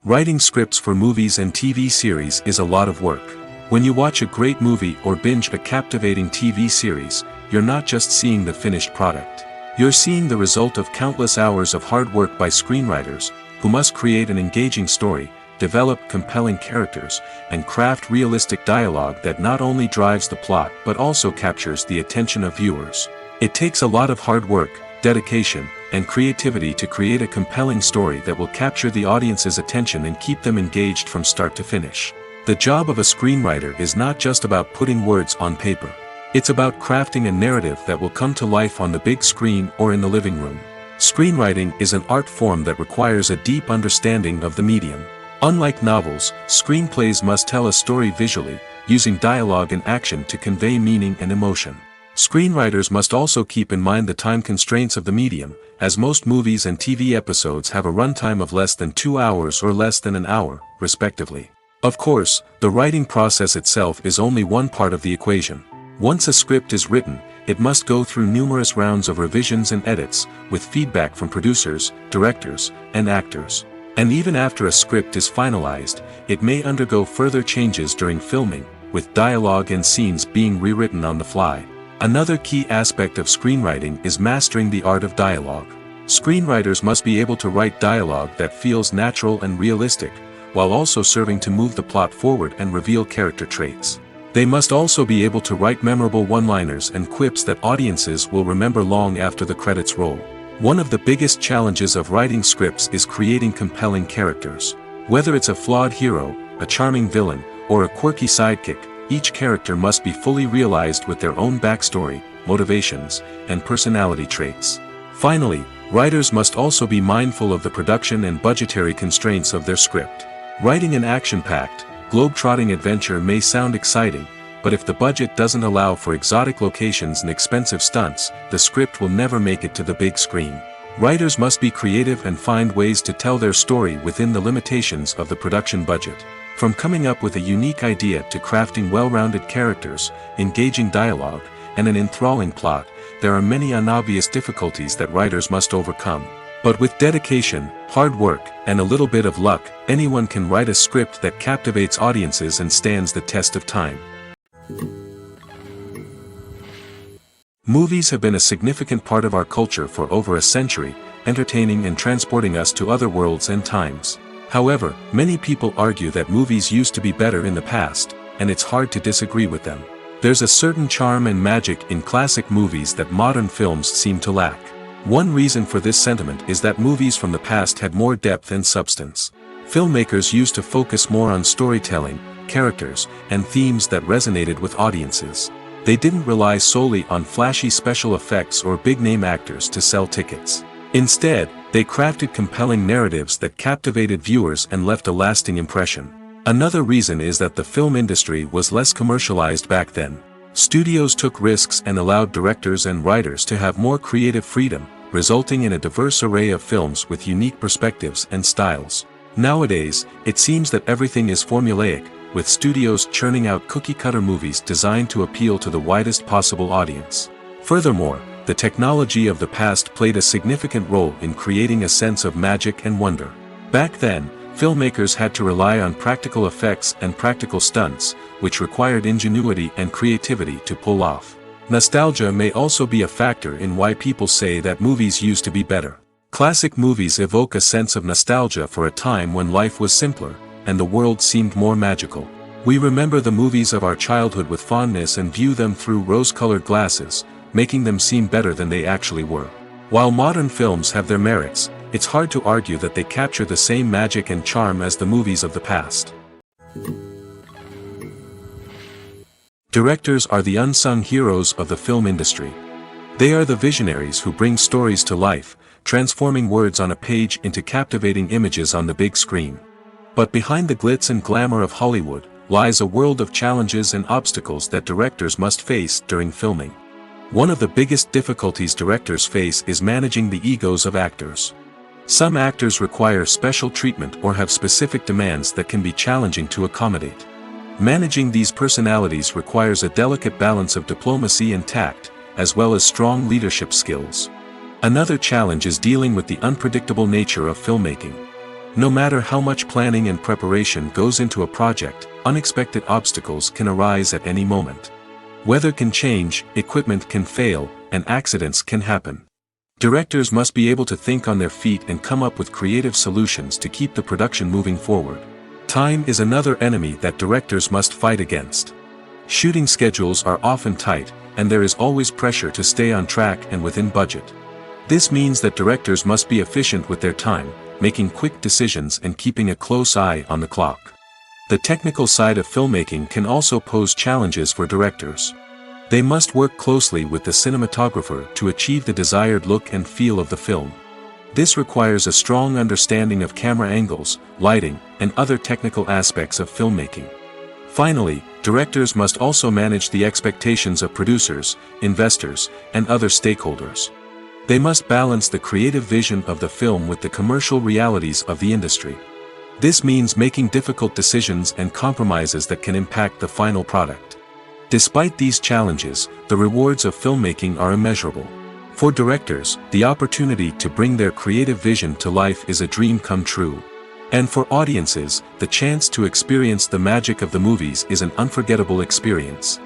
Writing scripts for movies and TV series is a lot of work. When you watch a great movie or binge a captivating TV series, you're not just seeing the finished product. You're seeing the result of countless hours of hard work by screenwriters, who must create an engaging story, develop compelling characters, and craft realistic dialogue that not only drives the plot but also captures the attention of viewers. It takes a lot of hard work, dedication, and creativity to create a compelling story that will capture the audience's attention and keep them engaged from start to finish. The job of a screenwriter is not just about putting words on paper. It's about crafting a narrative that will come to life on the big screen or in the living room. Screenwriting is an art form that requires a deep understanding of the medium. Unlike novels, screenplays must tell a story visually, using dialogue and action to convey meaning and emotion. Screenwriters must also keep in mind the time constraints of the medium, as most movies and TV episodes have a runtime of less than 2 hours or less than an hour, respectively. Of course, the writing process itself is only one part of the equation. Once a script is written, it must go through numerous rounds of revisions and edits, with feedback from producers, directors, and actors. And even after a script is finalized, it may undergo further changes during filming, with dialogue and scenes being rewritten on the fly. Another key aspect of screenwriting is mastering the art of dialogue. Screenwriters must be able to write dialogue that feels natural and realistic, while also serving to move the plot forward and reveal character traits. They must also be able to write memorable one-liners and quips that audiences will remember long after the credits roll. One of the biggest challenges of writing scripts is creating compelling characters. Whether it's a flawed hero, a charming villain, or a quirky sidekick, each character must be fully realized with their own backstory, motivations, and personality traits. Finally, writers must also be mindful of the production and budgetary constraints of their script. Writing an action-packed, globe-trotting adventure may sound exciting, but if the budget doesn't allow for exotic locations and expensive stunts, the script will never make it to the big screen. Writers must be creative and find ways to tell their story within the limitations of the production budget. From coming up with a unique idea to crafting well-rounded characters, engaging dialogue, and an enthralling plot, there are many unobvious difficulties that writers must overcome. But with dedication, hard work, and a little bit of luck, anyone can write a script that captivates audiences and stands the test of time. Movies have been a significant part of our culture for over a century, entertaining and transporting us to other worlds and times. However, many people argue that movies used to be better in the past, and it's hard to disagree with them. There's a certain charm and magic in classic movies that modern films seem to lack. One reason for this sentiment is that movies from the past had more depth and substance. Filmmakers used to focus more on storytelling, characters, and themes that resonated with audiences. They didn't rely solely on flashy special effects or big-name actors to sell tickets. Instead, they crafted compelling narratives that captivated viewers and left a lasting impression. Another reason is that the film industry was less commercialized back then. Studios took risks and allowed directors and writers to have more creative freedom, resulting in a diverse array of films with unique perspectives and styles. Nowadays, it seems that everything is formulaic, with studios churning out cookie-cutter movies designed to appeal to the widest possible audience. Furthermore, the technology of the past played a significant role in creating a sense of magic and wonder. Back then, filmmakers had to rely on practical effects and practical stunts, which required ingenuity and creativity to pull off. Nostalgia may also be a factor in why people say that movies used to be better. Classic movies evoke a sense of nostalgia for a time when life was simpler, and the world seemed more magical. We remember the movies of our childhood with fondness and view them through rose-colored glasses, making them seem better than they actually were. While modern films have their merits, it's hard to argue that they capture the same magic and charm as the movies of the past. Directors are the unsung heroes of the film industry. They are the visionaries who bring stories to life, transforming words on a page into captivating images on the big screen. But behind the glitz and glamour of Hollywood, lies a world of challenges and obstacles that directors must face during filming. One of the biggest difficulties directors face is managing the egos of actors. Some actors require special treatment or have specific demands that can be challenging to accommodate. Managing these personalities requires a delicate balance of diplomacy and tact, as well as strong leadership skills. Another challenge is dealing with the unpredictable nature of filmmaking. No matter how much planning and preparation goes into a project, unexpected obstacles can arise at any moment. Weather can change, equipment can fail, and accidents can happen. Directors must be able to think on their feet and come up with creative solutions to keep the production moving forward. Time is another enemy that directors must fight against. Shooting schedules are often tight, and there is always pressure to stay on track and within budget. This means that directors must be efficient with their time, making quick decisions and keeping a close eye on the clock. The technical side of filmmaking can also pose challenges for directors. They must work closely with the cinematographer to achieve the desired look and feel of the film. This requires a strong understanding of camera angles, lighting, and other technical aspects of filmmaking. Finally, directors must also manage the expectations of producers, investors, and other stakeholders. They must balance the creative vision of the film with the commercial realities of the industry. This means making difficult decisions and compromises that can impact the final product. Despite these challenges, the rewards of filmmaking are immeasurable. For directors, the opportunity to bring their creative vision to life is a dream come true. And for audiences, the chance to experience the magic of the movies is an unforgettable experience.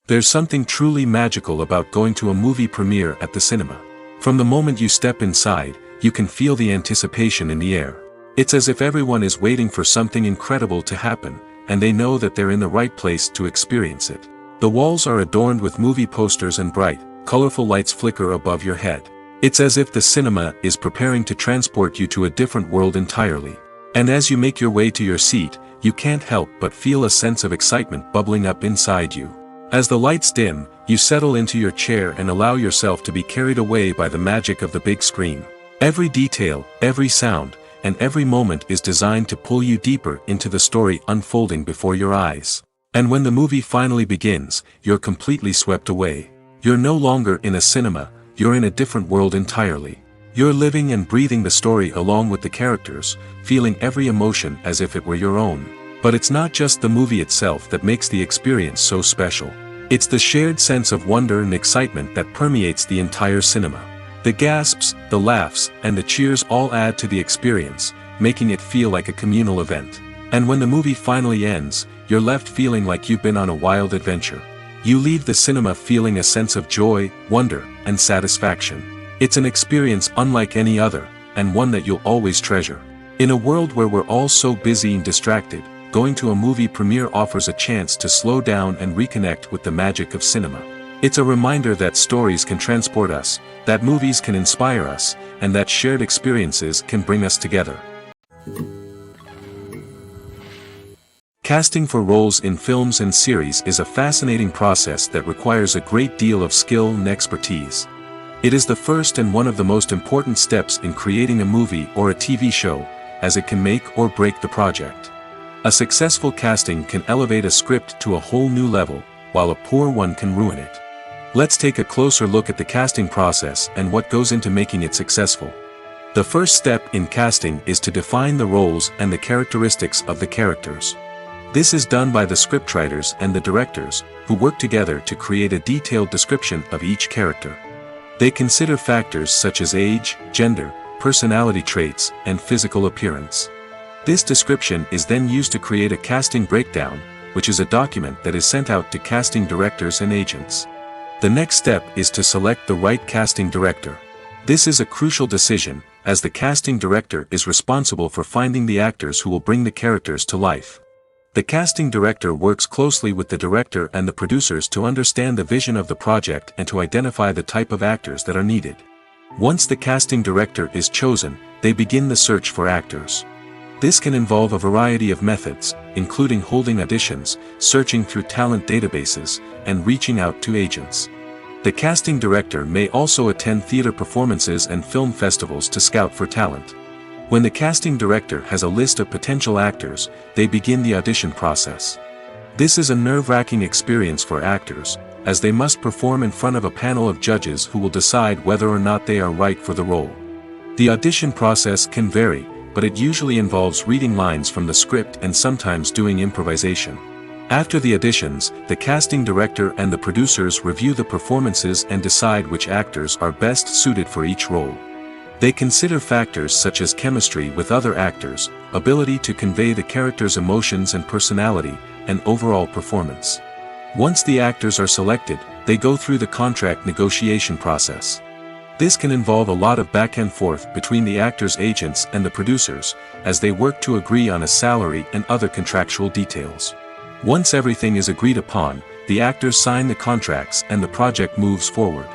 There's something truly magical about going to a movie premiere at the cinema. From the moment you step inside, you can feel the anticipation in the air. It's as if everyone is waiting for something incredible to happen, and they know that they're in the right place to experience it. The walls are adorned with movie posters and bright, colorful lights flicker above your head. It's as if the cinema is preparing to transport you to a different world entirely. And as you make your way to your seat, you can't help but feel a sense of excitement bubbling up inside you. As the lights dim, you settle into your chair and allow yourself to be carried away by the magic of the big screen. Every detail, every sound, and every moment is designed to pull you deeper into the story unfolding before your eyes. And when the movie finally begins, you're completely swept away. You're no longer in a cinema, you're in a different world entirely. You're living and breathing the story along with the characters, feeling every emotion as if it were your own. But it's not just the movie itself that makes the experience so special. It's the shared sense of wonder and excitement that permeates the entire cinema. The gasps, the laughs, and the cheers all add to the experience, making it feel like a communal event. And when the movie finally ends, you're left feeling like you've been on a wild adventure. You leave the cinema feeling a sense of joy, wonder, and satisfaction. It's an experience unlike any other, and one that you'll always treasure. In a world where we're all so busy and distracted, going to a movie premiere offers a chance to slow down and reconnect with the magic of cinema. It's a reminder that stories can transport us, that movies can inspire us, and that shared experiences can bring us together. Casting for roles in films and series is a fascinating process that requires a great deal of skill and expertise. It is the first and one of the most important steps in creating a movie or a TV show, as it can make or break the project. A successful casting can elevate a script to a whole new level, while a poor one can ruin it. Let's take a closer look at the casting process and what goes into making it successful. The first step in casting is to define the roles and the characteristics of the characters. This is done by the scriptwriters and the directors, who work together to create a detailed description of each character. They consider factors such as age, gender, personality traits, and physical appearance. This description is then used to create a casting breakdown, which is a document that is sent out to casting directors and agents. The next step is to select the right casting director. This is a crucial decision, as the casting director is responsible for finding the actors who will bring the characters to life. The casting director works closely with the director and the producers to understand the vision of the project and to identify the type of actors that are needed. Once the casting director is chosen, they begin the search for actors. This can involve a variety of methods, including holding auditions, searching through talent databases, and reaching out to agents. The casting director may also attend theater performances and film festivals to scout for talent. When the casting director has a list of potential actors, they begin the audition process. This is a nerve-wracking experience for actors, as they must perform in front of a panel of judges who will decide whether or not they are right for the role. The audition process can vary, but it usually involves reading lines from the script and sometimes doing improvisation. After the auditions, the casting director and the producers review the performances and decide which actors are best suited for each role. They consider factors such as chemistry with other actors, ability to convey the character's emotions and personality, and overall performance. Once the actors are selected, they go through the contract negotiation process. This can involve a lot of back and forth between the actors' agents and the producers, as they work to agree on a salary and other contractual details. Once everything is agreed upon, the actors sign the contracts and the project moves forward.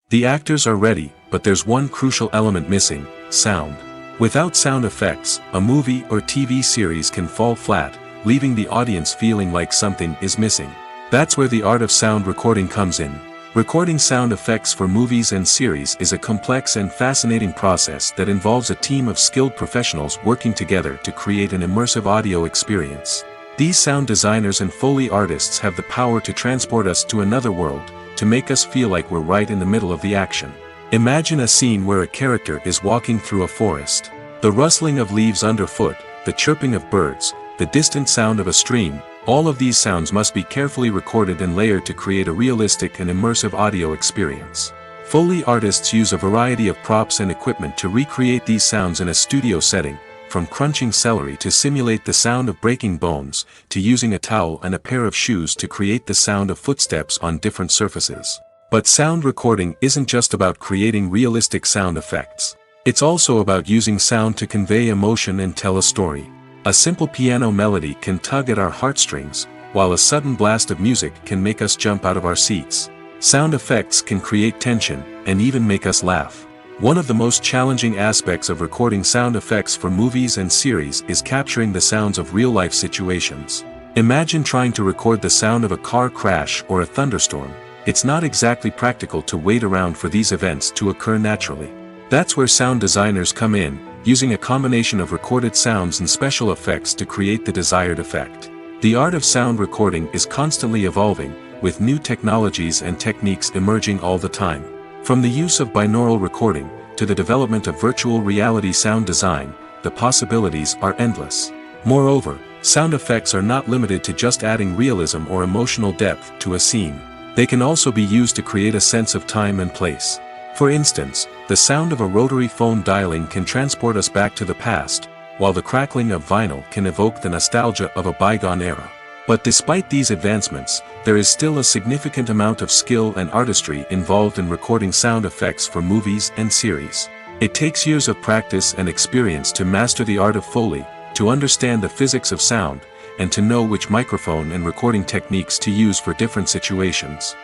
The actors are ready, but there's one crucial element missing: sound. Without sound effects, a movie or TV series can fall flat, leaving the audience feeling like something is missing. That's where the art of sound recording comes in. Recording sound effects for movies and series is a complex and fascinating process that involves a team of skilled professionals working together to create an immersive audio experience. These sound designers and Foley artists have the power to transport us to another world, to make us feel like we're right in the middle of the action. Imagine a scene where a character is walking through a forest. The rustling of leaves underfoot, the chirping of birds, the distant sound of a stream, all of these sounds must be carefully recorded and layered to create a realistic and immersive audio experience. Foley artists use a variety of props and equipment to recreate these sounds in a studio setting, from crunching celery to simulate the sound of breaking bones, to using a towel and a pair of shoes to create the sound of footsteps on different surfaces. But sound recording isn't just about creating realistic sound effects. It's also about using sound to convey emotion and tell a story. A simple piano melody can tug at our heartstrings, while a sudden blast of music can make us jump out of our seats. Sound effects can create tension, and even make us laugh. One of the most challenging aspects of recording sound effects for movies and series is capturing the sounds of real-life situations. Imagine trying to record the sound of a car crash or a thunderstorm. It's not exactly practical to wait around for these events to occur naturally. That's where sound designers come in, using a combination of recorded sounds and special effects to create the desired effect. The art of sound recording is constantly evolving, with new technologies and techniques emerging all the time. From the use of binaural recording, to the development of virtual reality sound design, the possibilities are endless. Moreover, sound effects are not limited to just adding realism or emotional depth to a scene. They can also be used to create a sense of time and place. For instance, the sound of a rotary phone dialing can transport us back to the past, while the crackling of vinyl can evoke the nostalgia of a bygone era. But despite these advancements, there is still a significant amount of skill and artistry involved in recording sound effects for movies and series. It takes years of practice and experience to master the art of Foley, to understand the physics of sound, and to know which microphone and recording techniques to use for different situations.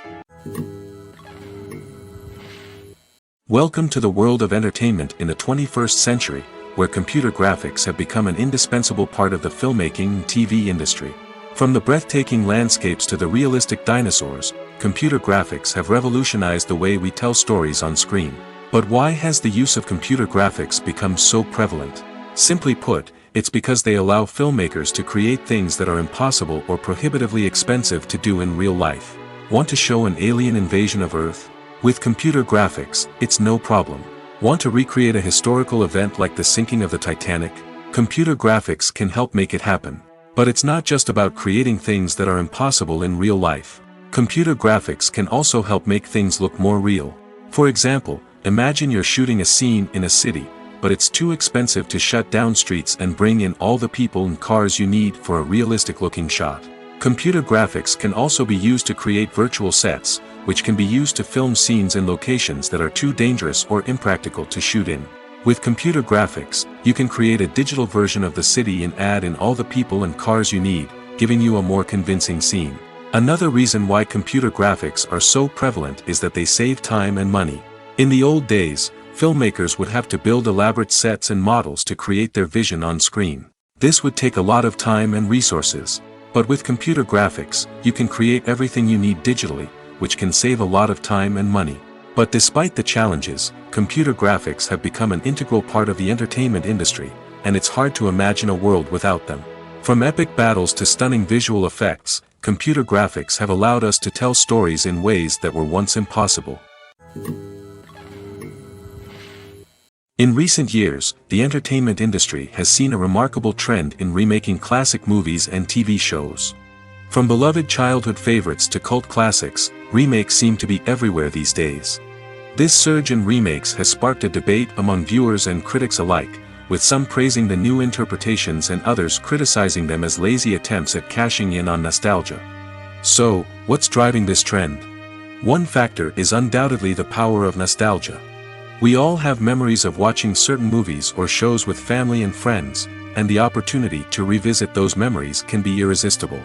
Welcome to the world of entertainment in the 21st century, where computer graphics have become an indispensable part of the filmmaking and TV industry. From the breathtaking landscapes to the realistic dinosaurs, computer graphics have revolutionized the way we tell stories on screen. But why has the use of computer graphics become so prevalent? Simply put, it's because they allow filmmakers to create things that are impossible or prohibitively expensive to do in real life. Want to show an alien invasion of Earth? With computer graphics, it's no problem. Want to recreate a historical event like the sinking of the Titanic? Computer graphics can help make it happen. But it's not just about creating things that are impossible in real life. Computer graphics can also help make things look more real. For example, imagine you're shooting a scene in a city, but it's too expensive to shut down streets and bring in all the people and cars you need for a realistic-looking shot. Computer graphics can also be used to create virtual sets, which can be used to film scenes in locations that are too dangerous or impractical to shoot in. With computer graphics, you can create a digital version of the city and add in all the people and cars you need, giving you a more convincing scene. Another reason why computer graphics are so prevalent is that they save time and money. In the old days, filmmakers would have to build elaborate sets and models to create their vision on screen. This would take a lot of time and resources. But with computer graphics, you can create everything you need digitally, which can save a lot of time and money. But despite the challenges, computer graphics have become an integral part of the entertainment industry, and it's hard to imagine a world without them. From epic battles to stunning visual effects, computer graphics have allowed us to tell stories in ways that were once impossible. In recent years, the entertainment industry has seen a remarkable trend in remaking classic movies and TV shows. From beloved childhood favorites to cult classics, remakes seem to be everywhere these days. This surge in remakes has sparked a debate among viewers and critics alike, with some praising the new interpretations and others criticizing them as lazy attempts at cashing in on nostalgia. So, what's driving this trend? One factor is undoubtedly the power of nostalgia. We all have memories of watching certain movies or shows with family and friends, and the opportunity to revisit those memories can be irresistible.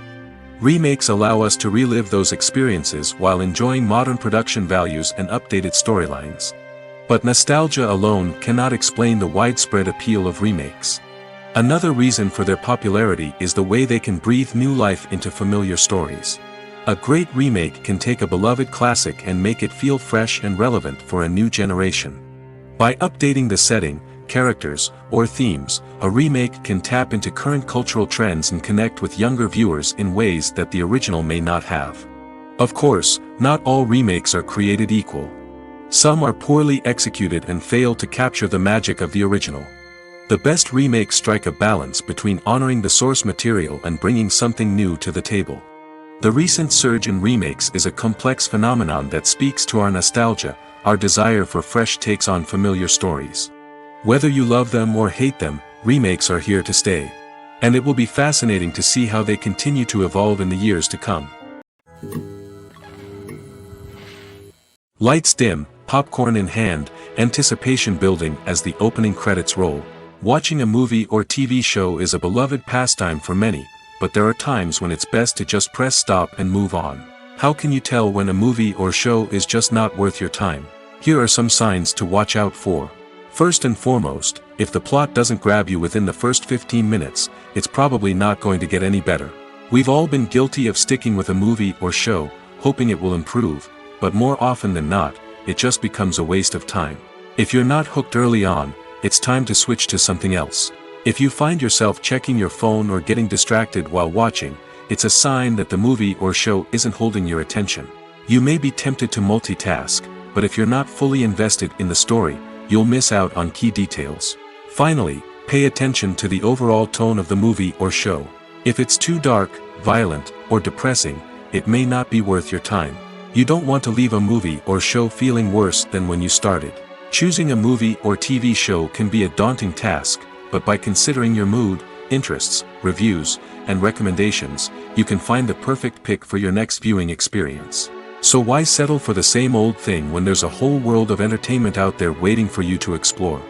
Remakes allow us to relive those experiences while enjoying modern production values and updated storylines. But nostalgia alone cannot explain the widespread appeal of remakes. Another reason for their popularity is the way they can breathe new life into familiar stories. A great remake can take a beloved classic and make it feel fresh and relevant for a new generation. By updating the setting, characters, or themes, a remake can tap into current cultural trends and connect with younger viewers in ways that the original may not have. Of course, not all remakes are created equal. Some are poorly executed and fail to capture the magic of the original. The best remakes strike a balance between honoring the source material and bringing something new to the table. The recent surge in remakes is a complex phenomenon that speaks to our nostalgia, our desire for fresh takes on familiar stories. Whether you love them or hate them, remakes are here to stay. And it will be fascinating to see how they continue to evolve in the years to come. Lights dim, popcorn in hand, anticipation building as the opening credits roll. Watching a movie or TV show is a beloved pastime for many, but there are times when it's best to just press stop and move on. How can you tell when a movie or show is just not worth your time? Here are some signs to watch out for. First and foremost, if the plot doesn't grab you within the first 15 minutes, it's probably not going to get any better. We've all been guilty of sticking with a movie or show, hoping it will improve, but more often than not, it just becomes a waste of time. If you're not hooked early on, it's time to switch to something else. If you find yourself checking your phone or getting distracted while watching, it's a sign that the movie or show isn't holding your attention. You may be tempted to multitask, but if you're not fully invested in the story, you'll miss out on key details. Finally, pay attention to the overall tone of the movie or show. If it's too dark, violent, or depressing, it may not be worth your time. You don't want to leave a movie or show feeling worse than when you started. Choosing a movie or TV show can be a daunting task, but by considering your mood, interests, reviews, and recommendations, you can find the perfect pick for your next viewing experience. So why settle for the same old thing when there's a whole world of entertainment out there waiting for you to explore?